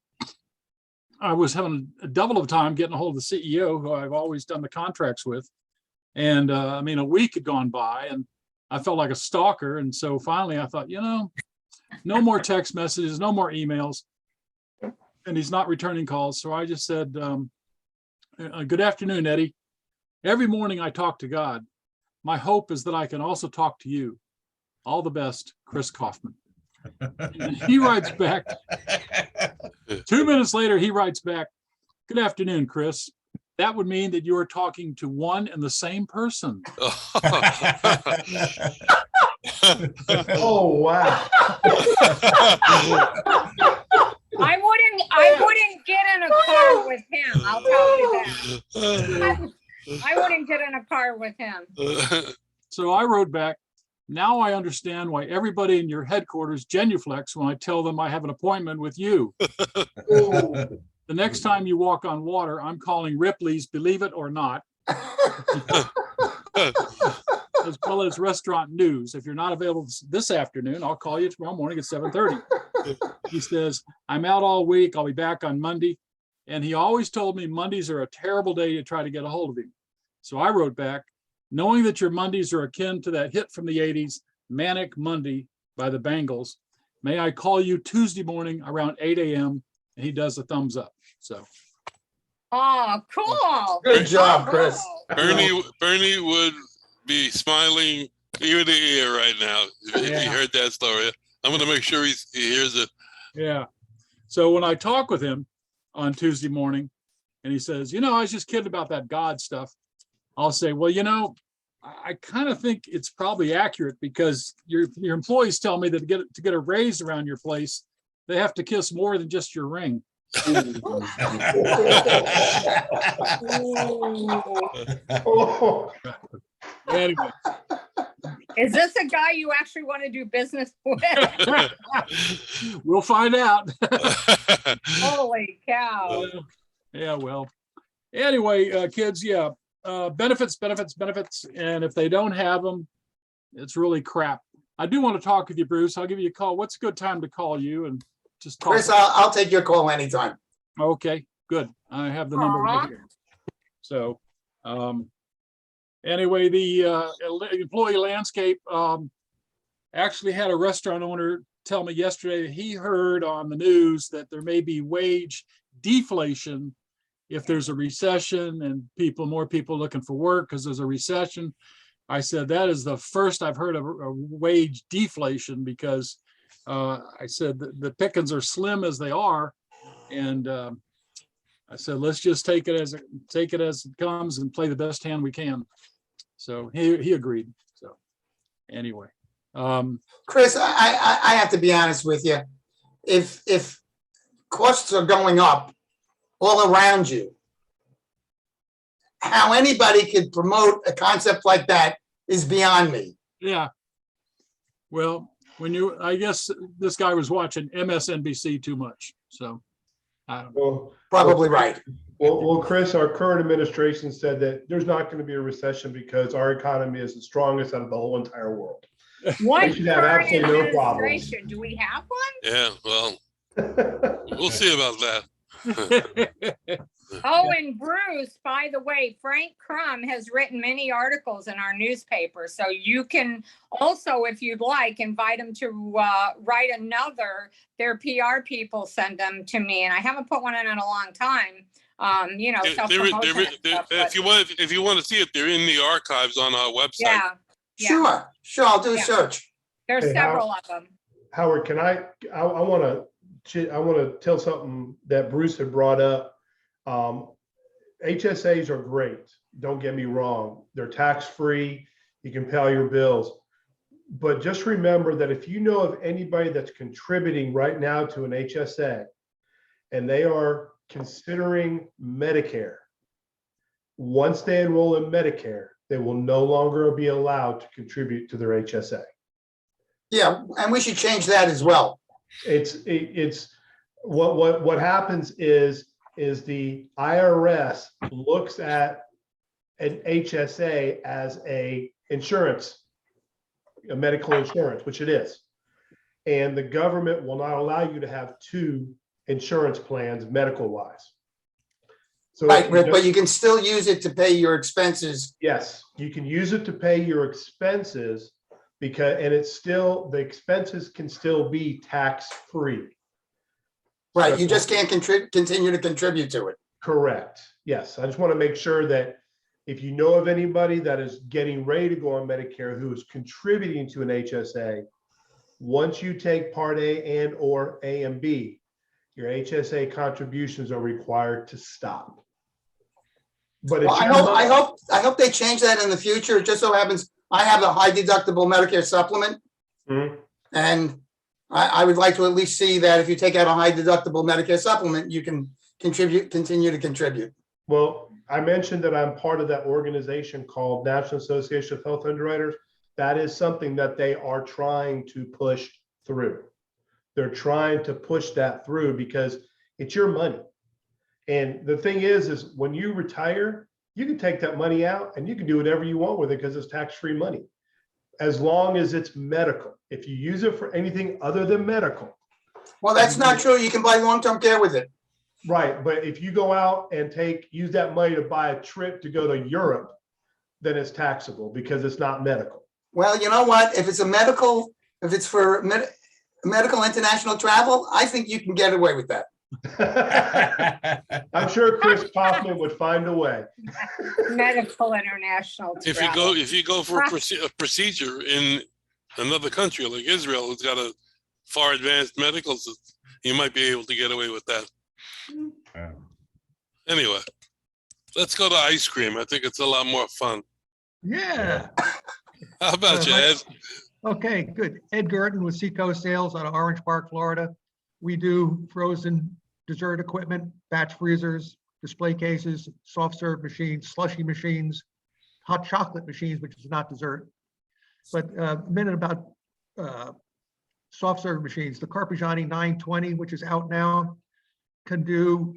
Speaker 9: I was having a double of time getting a hold of the CEO, who I've always done the contracts with. And a week had gone by and I felt like a stalker. And so finally I thought, no more text messages, no more emails. And he's not returning calls. So I just said, good afternoon, Eddie. Every morning I talk to God. My hope is that I can also talk to you. All the best, Chris Kaufman. And he writes back. 2 minutes later, he writes back, good afternoon, Chris. That would mean that you are talking to one and the same person.
Speaker 4: Oh, wow.
Speaker 6: I wouldn't get in a car with him. I'll tell you that. I wouldn't get in a car with him.
Speaker 9: So I wrote back, now I understand why everybody in your headquarters genuflex when I tell them I have an appointment with you. The next time you walk on water, I'm calling Ripley's, believe it or not. As well as Restaurant News. If you're not available this afternoon, I'll call you tomorrow morning at 7:30. He says, I'm out all week. I'll be back on Monday. And he always told me Mondays are a terrible day to try to get a hold of him. So I wrote back, knowing that your Mondays are akin to that hit from the 80s, Manic Monday by the Bangles, may I call you Tuesday morning around 8 a.m. And he does a thumbs up. So.
Speaker 6: Oh, cool.
Speaker 3: Good job, Chris.
Speaker 1: Bernie would be smiling ear to ear right now if he heard that story. I'm going to make sure he hears it.
Speaker 9: Yeah. So when I talk with him on Tuesday morning and he says, I was just kidding about that God stuff, I'll say, well, I kind of think it's probably accurate because your employees tell me that to get a raise around your place, they have to kiss more than just your ring. Anyway.
Speaker 6: Is this a guy you actually want to do business with?
Speaker 9: We'll find out.
Speaker 6: Holy cow.
Speaker 9: Yeah, well, anyway, kids, benefits. And if they don't have them, it's really crap. I do want to talk with you, Bruce. I'll give you a call. What's a good time to call you and just talk?
Speaker 3: Chris, I'll take your call anytime.
Speaker 9: Okay, good. I have the number right here. So, anyway, the employee landscape actually had a restaurant owner tell me yesterday he heard on the news that there may be wage deflation if there's a recession and more people looking for work because there's a recession. I said, that is the first I've heard of a wage deflation because I said the pickings are slim as they are. And I said, let's just take it as it comes and play the best hand we can. So he agreed. So anyway,
Speaker 3: Chris, I have to be honest with you. If costs are going up all around you, how anybody could promote a concept like that is beyond me.
Speaker 9: yeah. Well, I guess this guy was watching MSNBC too much. So I don't know.
Speaker 4: Well,
Speaker 3: Probably right.
Speaker 4: well, Chris, our current administration said that there's not going to be a recession because our economy is the strongest out of the whole entire world.
Speaker 6: What
Speaker 4: should have
Speaker 6: current
Speaker 4: absolutely no problems.
Speaker 6: administration? Do we have one?
Speaker 1: Yeah, well, we'll see about that.
Speaker 6: Oh, and Bruce, by the way, Frank Crum has written many articles in our newspaper. So you can also, if you'd like, invite him to write another. Their PR people send them to me, and I haven't put one in a long time. Self-promotion and stuff, but-
Speaker 1: If you want to see it, they're in the archives on our website.
Speaker 6: Yeah, yeah.
Speaker 3: Sure, I'll do a
Speaker 6: Yeah.
Speaker 3: search.
Speaker 6: There's
Speaker 4: Hey,
Speaker 6: several of them.
Speaker 4: Howard, can I want to tell something that Bruce had brought up. HSAs are great. Don't get me wrong. They're tax-free. You can pay all your bills. But just remember that if you know of anybody that's contributing right now to an HSA and they are considering Medicare, once they enroll in Medicare, they will no longer be allowed to contribute to their HSA.
Speaker 3: Yeah, and we should change that as well.
Speaker 4: It's what happens is the IRS looks at an HSA as a medical insurance, which it is. And the government will not allow you to have two insurance plans medical wise. So
Speaker 3: Right, but you can still use it to pay your expenses.
Speaker 4: yes, you can use it to pay your expenses and it's still, the expenses can still be tax-free.
Speaker 3: Right, you just can't continue to contribute to it.
Speaker 4: Correct. Yes. I just want to make sure that if you know of anybody that is getting ready to go on Medicare who is contributing to an HSA, once you take Part A and or A and B, your HSA contributions are required to stop. But it's
Speaker 3: Well, I hope they change that in the future. It just so happens I have a high deductible Medicare supplement.
Speaker 4: Mhm.
Speaker 3: And I would like to at least see that if you take out a high deductible Medicare supplement, you can continue to contribute.
Speaker 4: Well, I mentioned that I'm part of that organization called National Association of Health Underwriters. That is something that they are trying to push through. They're trying to push that through because it's your money. And the thing is when you retire, you can take that money out and you can do whatever you want with it because it's tax-free money. As long as it's medical. If you use it for anything other than medical.
Speaker 3: Well, that's not true. You can buy long-term care with it.
Speaker 4: Right, but if you go out and use that money to buy a trip to go to Europe, then it's taxable because it's not medical.
Speaker 3: Well, you know what? If it's for medical international travel, I think you can get away with that.
Speaker 4: I'm sure Chris Kaufman would find a way.
Speaker 6: Medical international.
Speaker 1: If you go for a procedure in another country like Israel, who's got a far advanced medical system, you might be able to get away with that. Anyway, let's go to ice cream. I think it's a lot more fun.
Speaker 8: Yeah.
Speaker 1: How about you, Ed?
Speaker 8: Okay, good. Ed Gurton with Seacoast Sales out of Orange Park, Florida. We do frozen dessert equipment, batch freezers, display cases, soft serve machines, slushy machines, hot chocolate machines, which is not dessert. But a minute about soft serve machines. The Carpigiani 920, which is out now, can do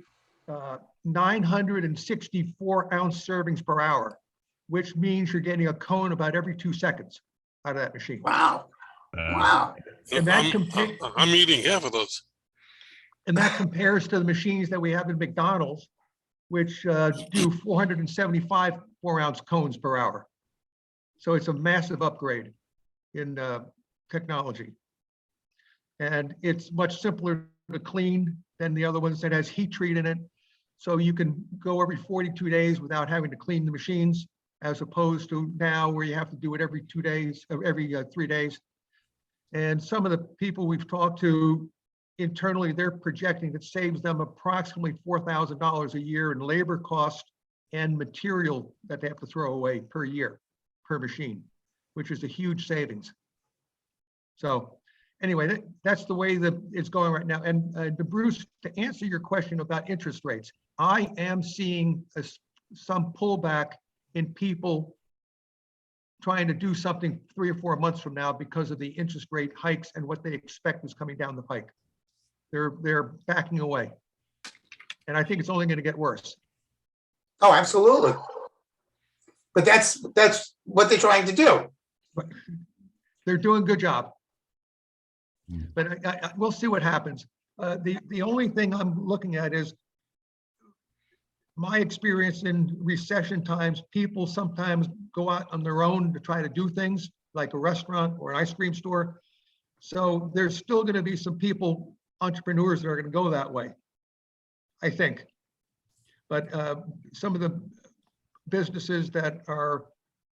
Speaker 8: 964 ounce servings per hour, which means you're getting a cone about every 2 seconds out of that machine.
Speaker 3: Wow. Wow.
Speaker 8: And that
Speaker 1: I'm eating half of those.
Speaker 8: And that compares to the machines that we have in McDonald's, which do 475 4-ounce cones per hour. So it's a massive upgrade in technology. And it's much simpler to clean than the other ones that has heat treat in it. So you can go every 42 days without having to clean the machines, as opposed to now where you have to do it every 2 days, or every 3 days. And some of the people we've talked to internally, they're projecting it saves them approximately $4,000 a year in labor cost and material that they have to throw away per year, per machine, which is a huge savings. So anyway, that's the way that it's going right now. And to Bruce, to answer your question about interest rates, I am seeing some pullback in people trying to do something 3 or 4 months from now because of the interest rate hikes and what they expect is coming down the pike. They're backing away. And I think it's only going to get worse.
Speaker 3: Oh, absolutely. But that's what they're trying to do.
Speaker 8: They're doing a good job. But we'll see what happens. The only thing I'm looking at is my experience in recession times. People sometimes go out on their own to try to do things like a restaurant or an ice cream store. So there's still going to be some people, entrepreneurs, that are going to go that way, I think. But some of the businesses that are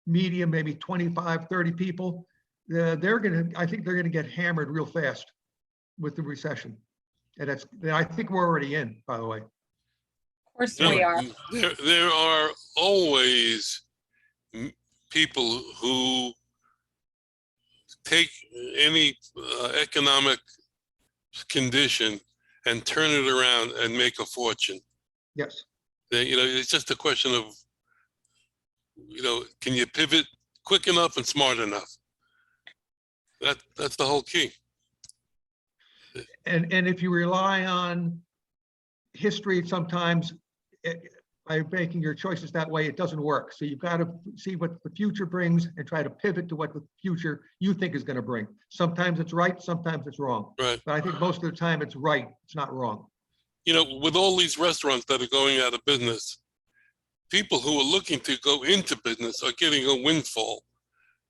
Speaker 8: medium, maybe 25, 30 people, I think they're going to get hammered real fast with the recession. And I think we're already in, by the way.
Speaker 6: Of course we are.
Speaker 1: There are always people who take any economic condition and turn it around and make a fortune.
Speaker 8: Yes.
Speaker 1: It's just a question of, can you pivot quick enough and smart enough? That's the whole key.
Speaker 8: And if you rely on history, sometimes by making your choices that way, it doesn't work. So you've got to see what the future brings and try to pivot to what the future you think is going to bring. Sometimes it's right, sometimes it's wrong.
Speaker 1: Right.
Speaker 8: But I think most of the time it's right, it's not wrong.
Speaker 1: With all these restaurants that are going out of business, people who are looking to go into business are getting a windfall.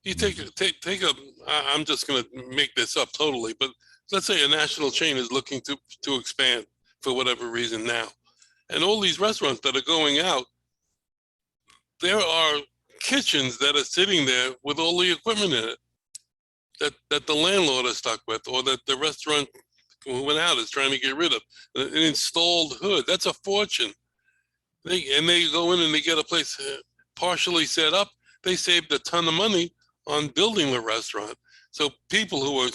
Speaker 1: You take a, I'm just going to make this up totally, but let's say a national chain is looking to expand for whatever reason now. And all these restaurants that are going out, there are kitchens that are sitting there with all the equipment in it that the landlord is stuck with, or that the restaurant who went out is trying to get rid of. An installed hood, that's a fortune. They go in and they get a place partially set up. They saved a ton of money on building the restaurant. So people who are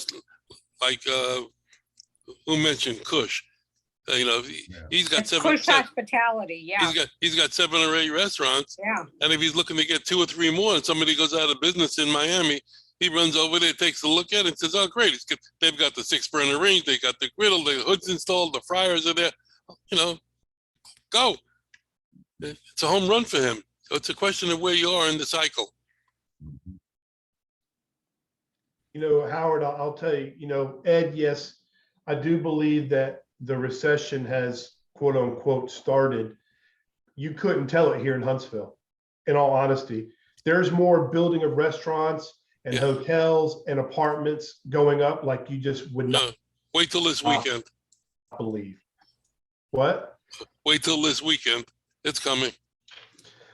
Speaker 1: like, who mentioned Kush, he's got
Speaker 6: Kush Hospitality, yeah.
Speaker 1: He's got 7 or 8 restaurants.
Speaker 6: Yeah.
Speaker 1: And if he's looking to get 2 or 3 more and somebody goes out of business in Miami, he runs over there, takes a look at it and says, oh, great. They've got the 6-burner range. They got the griddle, the hood's installed, the fryers are there. Go. It's a home run for him. So it's a question of where you are in the cycle.
Speaker 4: Howard, I'll tell you, Ed, yes, I do believe that the recession has, quote unquote, started. You couldn't tell it here in Huntsville, in all honesty. There's more building of restaurants and hotels and apartments going up like you just would not
Speaker 1: wait till this weekend.
Speaker 4: Believe. What?
Speaker 1: Wait till this weekend. It's coming.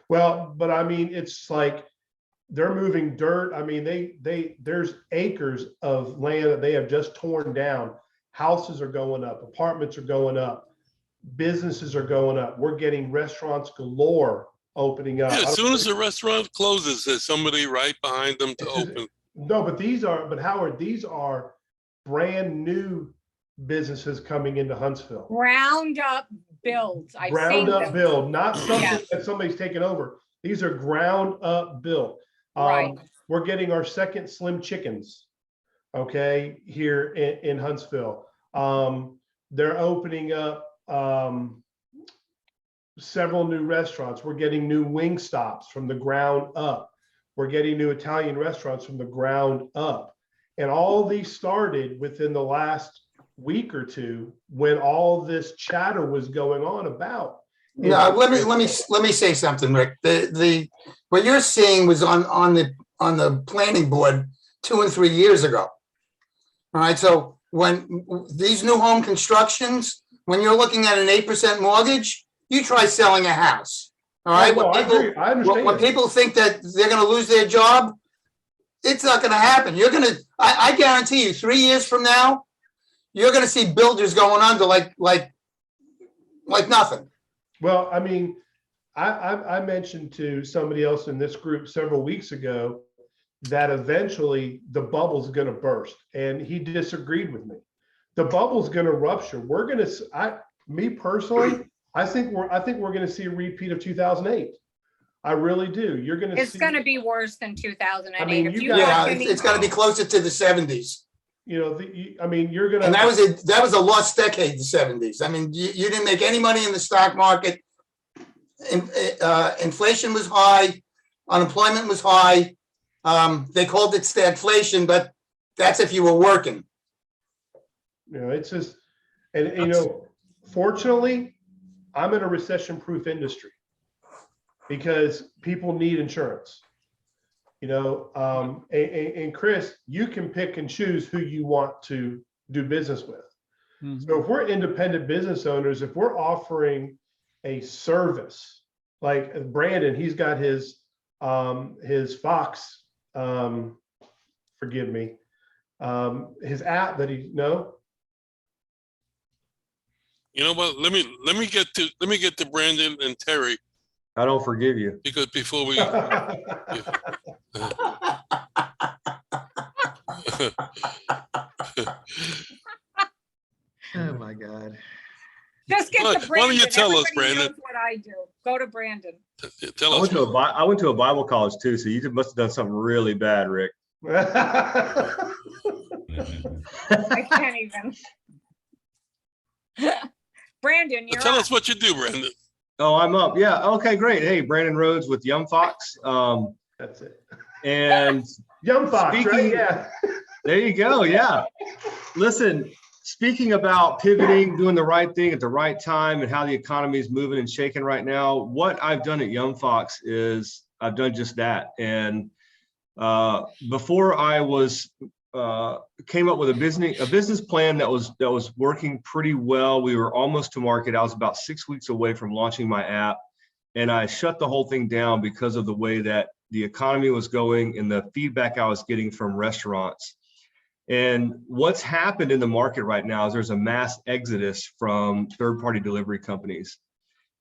Speaker 4: Well, but I mean, it's like they're moving dirt. I mean, there's acres of land that they have just torn down. Houses are going up, apartments are going up, businesses are going up. We're getting restaurants galore opening up.
Speaker 1: Yeah, as soon as the restaurant closes, there's somebody right behind them to open.
Speaker 4: No, but Howard, these are brand new businesses coming into Huntsville.
Speaker 6: Ground up builds.
Speaker 4: Ground up build, not something that somebody's taken over. These are ground up built.
Speaker 6: Right.
Speaker 4: We're getting our second Slim Chickens, okay, here in Huntsville. They're opening up several new restaurants. We're getting new Wingstops from the ground up. We're getting new Italian restaurants from the ground up. And all these started within the last week or two when all this chatter was going on about.
Speaker 3: Yeah, let me say something, Rick. The what you're seeing was on the planning board 2 and 3 years ago. All right, so when these new home constructions, when you're looking at an 8% mortgage, you try selling a house. All right.
Speaker 4: No, I agree. I understand.
Speaker 3: When people think that they're going to lose their job, it's not going to happen. I guarantee you 3 years from now, you're gonna see builders going under like nothing.
Speaker 4: Well, I mean, I mentioned to somebody else in this group several weeks ago that eventually the bubble's going to burst, and he disagreed with me. The bubble's going to rupture. We're going to, me personally, I think we're going to see a repeat of 2008. I really do. You're going to.
Speaker 6: It's going to be worse than 2008.
Speaker 4: I mean,
Speaker 6: If
Speaker 4: you
Speaker 6: you
Speaker 4: guys-
Speaker 3: Yeah,
Speaker 6: watch any-
Speaker 3: it's gonna be closer to the 70s.
Speaker 4: You know, I mean, you're going
Speaker 3: And
Speaker 4: to.
Speaker 3: that was a lost decade, the 70s. I mean, you didn't make any money in the stock market. Inflation was high, unemployment was high. They called it stagflation, but that's if you were working.
Speaker 4: You know, it's just, and you know, fortunately, I'm in a recession-proof industry because people need insurance. You know, and Chris, you can pick and choose who you want to do business with.
Speaker 9: Mhm.
Speaker 4: So if we're independent business owners, if we're offering a service, like Brandon, he's got his Fox, forgive me, his app that
Speaker 1: You know what? Let me get to Brandon and Terry,
Speaker 10: I don't forgive you.
Speaker 1: because before we
Speaker 8: Oh, my God.
Speaker 6: Just get
Speaker 1: Why
Speaker 6: to
Speaker 1: don't
Speaker 6: Brandon.
Speaker 1: you tell us,
Speaker 6: Everybody
Speaker 1: Brandon?
Speaker 6: knows what I do. Go to Brandon.
Speaker 1: tell
Speaker 10: I
Speaker 1: us.
Speaker 10: went to a Bible college too, so you must have done something really bad, Rick.
Speaker 6: I can't even. Brandon, you're
Speaker 1: Tell
Speaker 6: up.
Speaker 1: us what you do, Brandon.
Speaker 10: Oh, I'm up. Yeah. Okay, great. Hey, Brandon Rhodes with Yum Fox.
Speaker 4: That's it.
Speaker 10: And
Speaker 4: Young Fox, right?
Speaker 10: Speaking-
Speaker 4: Yeah.
Speaker 10: there you go. Yeah. Listen, speaking about pivoting, doing the right thing at the right time, and how the economy is moving and shaking right now, what I've done at Yum Fox is I've done just that. And before I was came up with a business plan that was working pretty well. We were almost to market. I was about 6 weeks away from launching my app, and I shut the whole thing down because of the way that the economy was going and the feedback I was getting from restaurants. And what's happened in the market right now is there's a mass exodus from third-party delivery companies.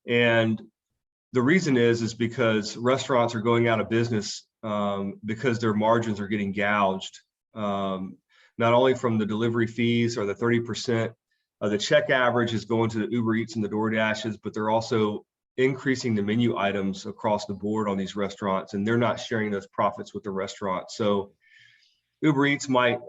Speaker 10: And the reason is because restaurants are going out of business because their margins are getting gouged, not only from the delivery fees or the 30% of the check average is going to the Uber Eats and the DoorDashes, but they're also increasing the menu items across the board on these restaurants, and they're not sharing those profits with the restaurant. So Uber Eats might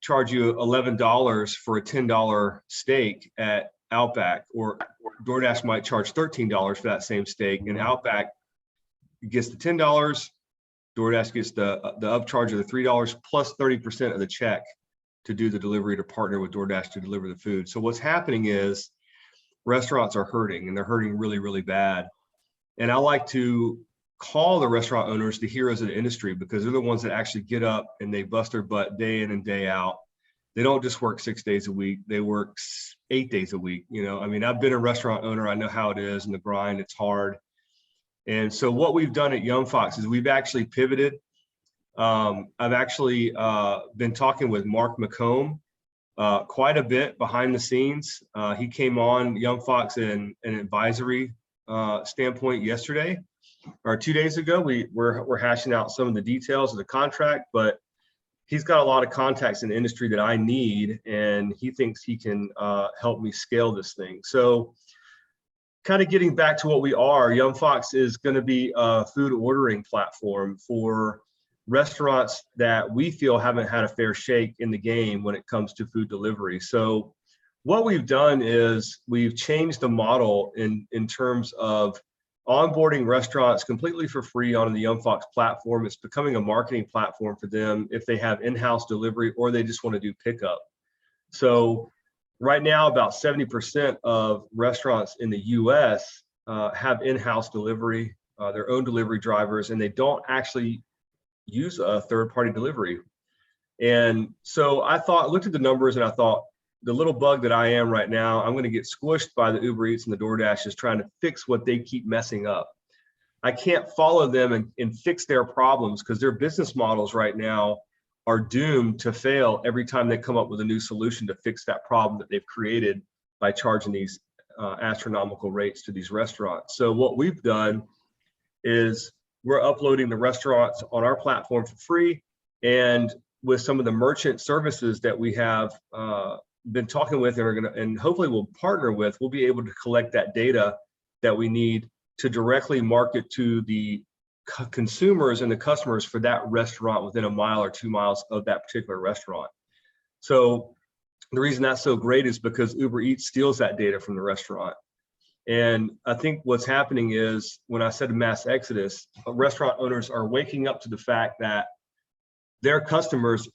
Speaker 10: charge you $11 for a $10 steak at Outback, or DoorDash might charge $13 for that same steak, and Outback gets the $10, DoorDash gets the upcharge of the $3 plus 30% of the check to do the delivery, to partner with DoorDash to deliver the food. So what's happening is restaurants are hurting, and they're hurting really, really bad. And I like to call the restaurant owners the heroes of the industry, because they're the ones that actually get up and they bust their butt day in and day out. They don't just work 6 days a week. They work 8 days a week. You know, I mean, I've been a restaurant owner. I know how it is, and the grind, it's hard. And so what we've done at Yum Fox is we've actually pivoted. I've actually been talking with Mark McComb quite a bit behind the scenes. He came on Yum Fox in an advisory standpoint yesterday, or 2 days ago. We're hashing out some of the details of the contract, but he's got a lot of contacts in the industry that I need, and he thinks he can help me scale this thing. So kind of getting back to what we are, Yum Fox is going to be a food ordering platform for restaurants that we feel haven't had a fair shake in the game when it comes to food delivery. So what we've done is we've changed the model in terms of onboarding restaurants completely for free on the Yum Fox platform. It's becoming a marketing platform for them if they have in-house delivery or they just want to do pickup. So right now, about 70% of restaurants in the US have in-house delivery, their own delivery drivers, and they don't actually use a third-party delivery. And so I looked at the numbers, and I thought, the little bug that I am right now, I'm going to get squished by the Uber Eats and the DoorDashes trying to fix what they keep messing up. I can't follow them and fix their problems, because their business models right now are doomed to fail every time they come up with a new solution to fix that problem that they've created by charging these astronomical rates to these restaurants. So what we've done is we're uploading the restaurants on our platform for free, and with some of the merchant services that we have been talking with and are gonna, and hopefully we'll partner with, we'll be able to collect that data that we need to directly market to the consumers and the customers for that restaurant within 1 mile or 2 miles of that particular restaurant. So the reason that's so great is because Uber Eats steals that data from the restaurant. And I think what's happening is, when I said mass exodus, restaurant owners are waking up to the fact that their customers,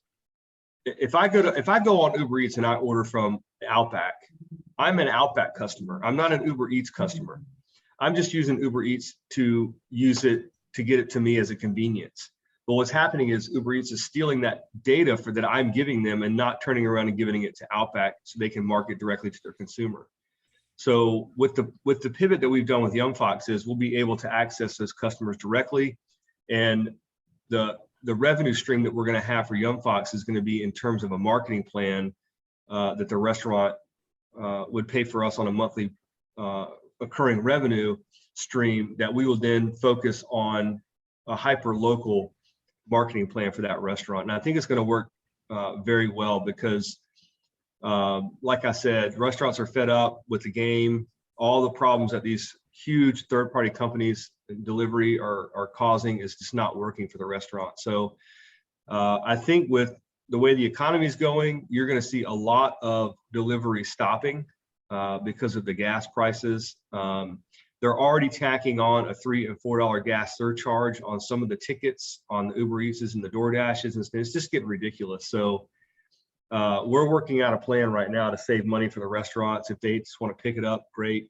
Speaker 10: if I go on Uber Eats and I order from Outback, I'm an Outback customer. I'm not an Uber Eats customer. I'm just using Uber Eats to use it to get it to me as a convenience. But what's happening is Uber Eats is stealing that data that I'm giving them and not turning around and giving it to Outback so they can market directly to their consumer. So with the pivot that we've done with Young Fox is we'll be able to access those customers directly, and the revenue stream that we're going to have for Young Fox is going to be in terms of a marketing plan that the restaurant would pay for us on a monthly occurring revenue stream that we will then focus on a hyper local marketing plan for that restaurant. And I think it's going to work very well because like I said, restaurants are fed up with the game. All the problems that these huge third-party companies delivery are causing is just not working for the restaurant. So I think with the way the economy is going, you're going to see a lot of delivery stopping because of the gas prices. They're already tacking on a $3 and $4 gas surcharge on some of the tickets on the Uber Eats and the DoorDashes, and it's just getting ridiculous. So we're working out a plan right now to save money for the restaurants. If they just want to pick it up, great.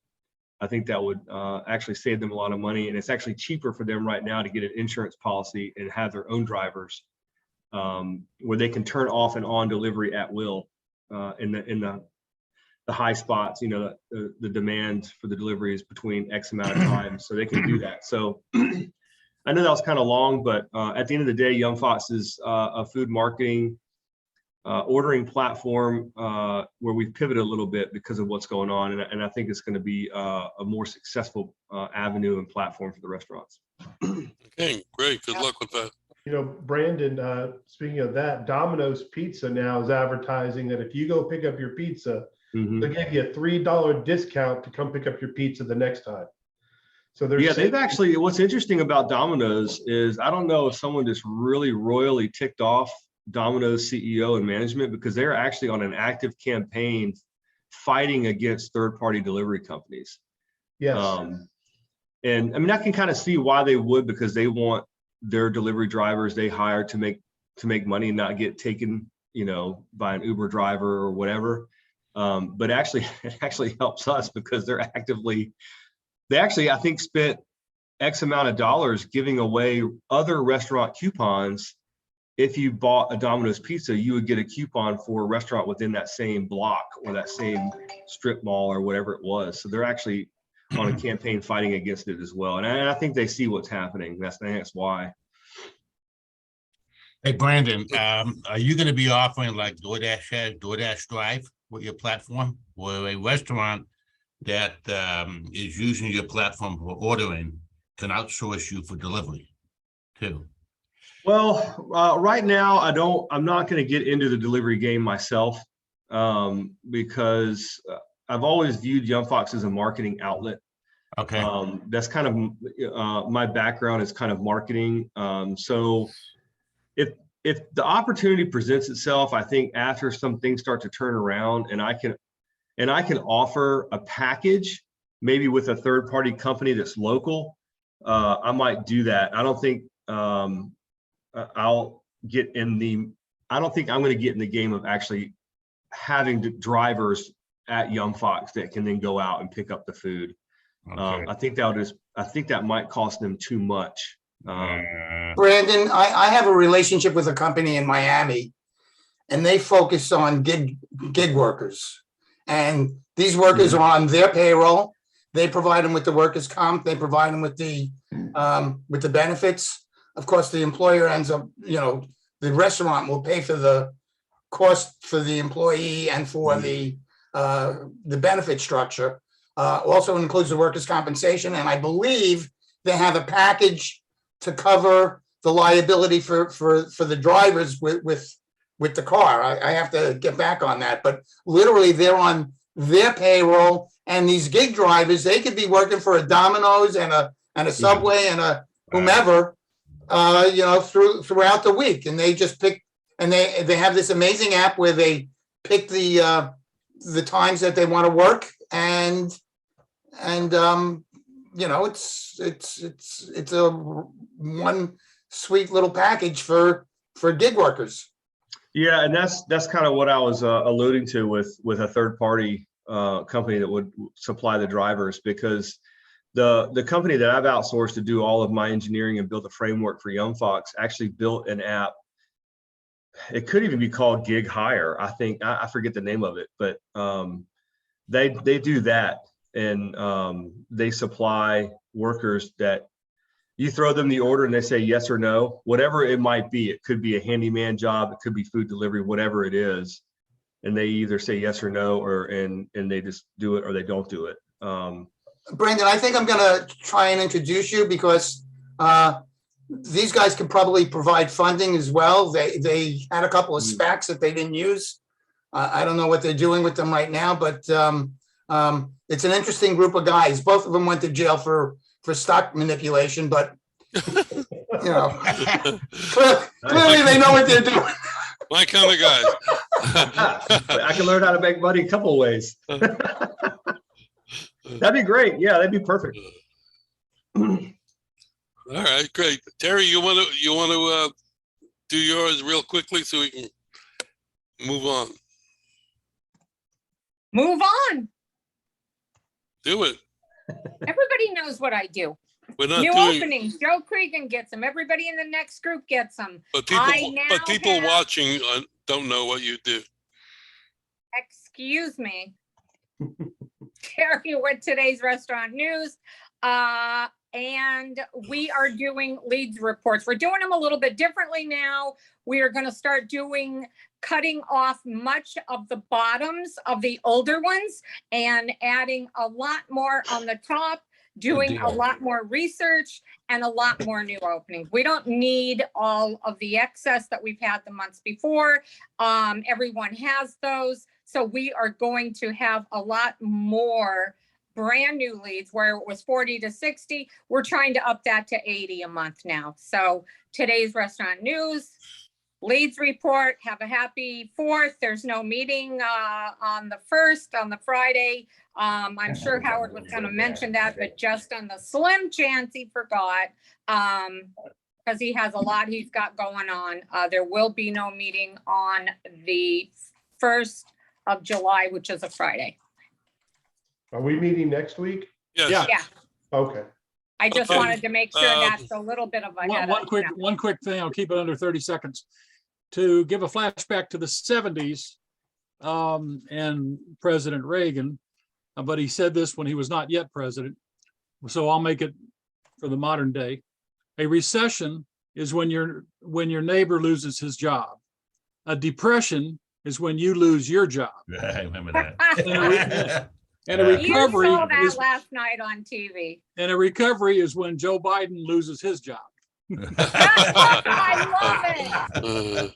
Speaker 10: I think that would actually save them a lot of money, and it's actually cheaper for them right now to get an insurance policy and have their own drivers where they can turn off and on delivery at will in the high spots. You know, the demand for the delivery is between X amount of time, so they can do that. So I know that was kind of long, but at the end of the day, Young Fox is a food marketing ordering platform where we've pivoted a little bit because of what's going on, and I think it's going to be a more successful avenue and platform for the restaurants.
Speaker 1: Okay, great. Good luck with that.
Speaker 4: You know, Brandon, speaking of that, Domino's Pizza now is advertising that if you go pick up your pizza, they'll give you a $3 discount to come pick up your pizza the next time. So there's
Speaker 10: they've actually, what's interesting about Domino's is I don't know if someone just really royally ticked off Domino's CEO and management, because they're actually on an active campaign fighting against third-party delivery companies.
Speaker 4: Yes.
Speaker 10: And I mean, I can kind of see why they would, because they want their delivery drivers they hire to make money and not get taken, you know, by an Uber driver or whatever. But actually, it actually helps us because they actually, I think, spent X amount of dollars giving away other restaurant coupons. If you bought a Domino's pizza, you would get a coupon for a restaurant within that same block or that same strip mall or whatever it was. So they're actually on a campaign fighting against it as well. And I think they see what's happening. That's why.
Speaker 2: Hey, Brandon, are you going to be offering like DoorDash has, DoorDash Drive with your platform, or a restaurant that is using your platform for ordering can outsource you for delivery too?
Speaker 10: Well, right now, I'm not going to get into the delivery game myself because I've always viewed Young Fox as a marketing outlet.
Speaker 2: Okay.
Speaker 10: That's kind of my background is kind of marketing. So if the opportunity presents itself, I think after some things start to turn around and I can offer a package, maybe with a third party company that's local, I might do that. I don't think I don't think I'm going to get in the game of actually having drivers at Young Fox that can then go out and pick up the food.
Speaker 2: Okay.
Speaker 10: I think that might cost them too much.
Speaker 3: Brandon, I have a relationship with a company in Miami, and they focus on gig workers. And these workers are on their payroll. They provide them with the workers' comp. They provide them with the benefits. Of course, the employer ends up, the restaurant will pay for the cost for the employee and for the benefit structure. Also includes the workers' compensation, and I believe they have a package to cover the liability for the drivers with the car. I have to get back on that, but literally they're on their payroll, and these gig drivers, they could be working for a Domino's and a Subway and a whomever, throughout the week, and they just pick, and they have this amazing app where they pick the times that they want to work, and it's a one sweet little package for gig workers.
Speaker 10: Yeah, and that's kind of what I was alluding to with a third party company that would supply the drivers, because the company that I've outsourced to do all of my engineering and build a framework for Young Fox actually built an app. It could even be called Gig Hire. I think I forget the name of it, but they do that, and they supply workers that you throw them the order and they say yes or no, whatever it might be. It could be a handyman job, it could be food delivery, whatever it is, and they either say yes or no, and they just do it or they don't do it.
Speaker 3: Brandon, I think I'm gonna try and introduce you, because these guys can probably provide funding as well. They had a couple of SPACs that they didn't use. I don't know what they're doing with them right now, but it's an interesting group of guys. Both of them went to jail for stock manipulation, but clearly they know what they're doing.
Speaker 1: My kind of guy.
Speaker 10: I can learn how to make money a couple of ways. That'd be great. Yeah, that'd be perfect.
Speaker 1: All right, great. Terry, you want to do yours real quickly so we can move on?
Speaker 6: Move on.
Speaker 1: Do it.
Speaker 6: Everybody knows what I do.
Speaker 1: We're not
Speaker 6: New
Speaker 1: doing,
Speaker 6: openings. Joe Cregan gets them. Everybody in the next group gets them.
Speaker 1: but
Speaker 6: I now
Speaker 1: people
Speaker 6: have-
Speaker 1: watching don't know what you do.
Speaker 6: Excuse me. Terry with today's restaurant news. And we are doing leads reports. We're doing them a little bit differently now. We are going to start cutting off much of the bottoms of the older ones and adding a lot more on the top, doing a lot more research and a lot more new openings. We don't need all of the excess that we've had the months before. Everyone has those. So we are going to have a lot more brand new leads, where it was 40 to 60. We're trying to up that to 80 a month now. So today's restaurant news, leads report, have a happy 4th. There's no meeting on the 1st, on the Friday. I'm sure Howard was going to mention that, but just on the slim chance he forgot, because he has a lot he's got going on. There will be no meeting on the 1st of July, which is a Friday.
Speaker 4: Are we meeting next week?
Speaker 1: Yes.
Speaker 9: Yeah.
Speaker 6: Yeah,
Speaker 4: Okay.
Speaker 6: I just
Speaker 1: Okay.
Speaker 6: wanted to make sure that's a little bit of a head up.
Speaker 9: One quick thing, I'll keep it under 30 seconds. To give a flashback to the 70s and President Reagan, but he said this when he was not yet president, so I'll make it for the modern day. A recession is when your neighbor loses his job. A depression is when you lose your job.
Speaker 2: I remember that.
Speaker 9: And a
Speaker 6: You
Speaker 9: recovery
Speaker 6: saw that
Speaker 9: is,
Speaker 6: last night on TV.
Speaker 9: and a recovery is when Joe Biden loses his job.
Speaker 6: I love it.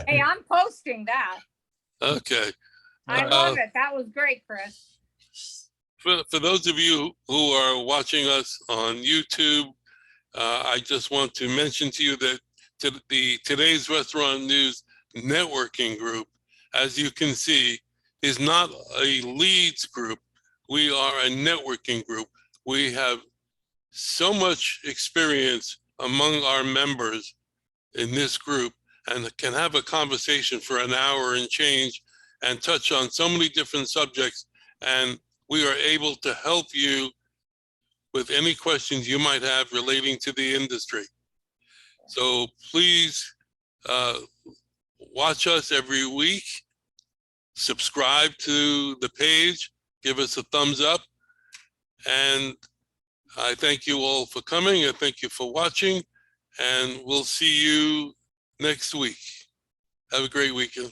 Speaker 6: Hey, I'm posting that.
Speaker 1: Okay.
Speaker 6: I love it. That was great, Chris.
Speaker 1: For those of you who are watching us on YouTube, I just want to mention to you that today's Restaurant News networking group, as you can see, is not a leads group. We are a networking group. We have so much experience among our members in this group, and can have a conversation for an hour and change and touch on so many different subjects. And we are able to help you with any questions you might have relating to the industry. So please watch us every week, subscribe to the page, give us a thumbs up. And I thank you all for coming, and thank you for watching. And we'll see you next week. Have a great weekend.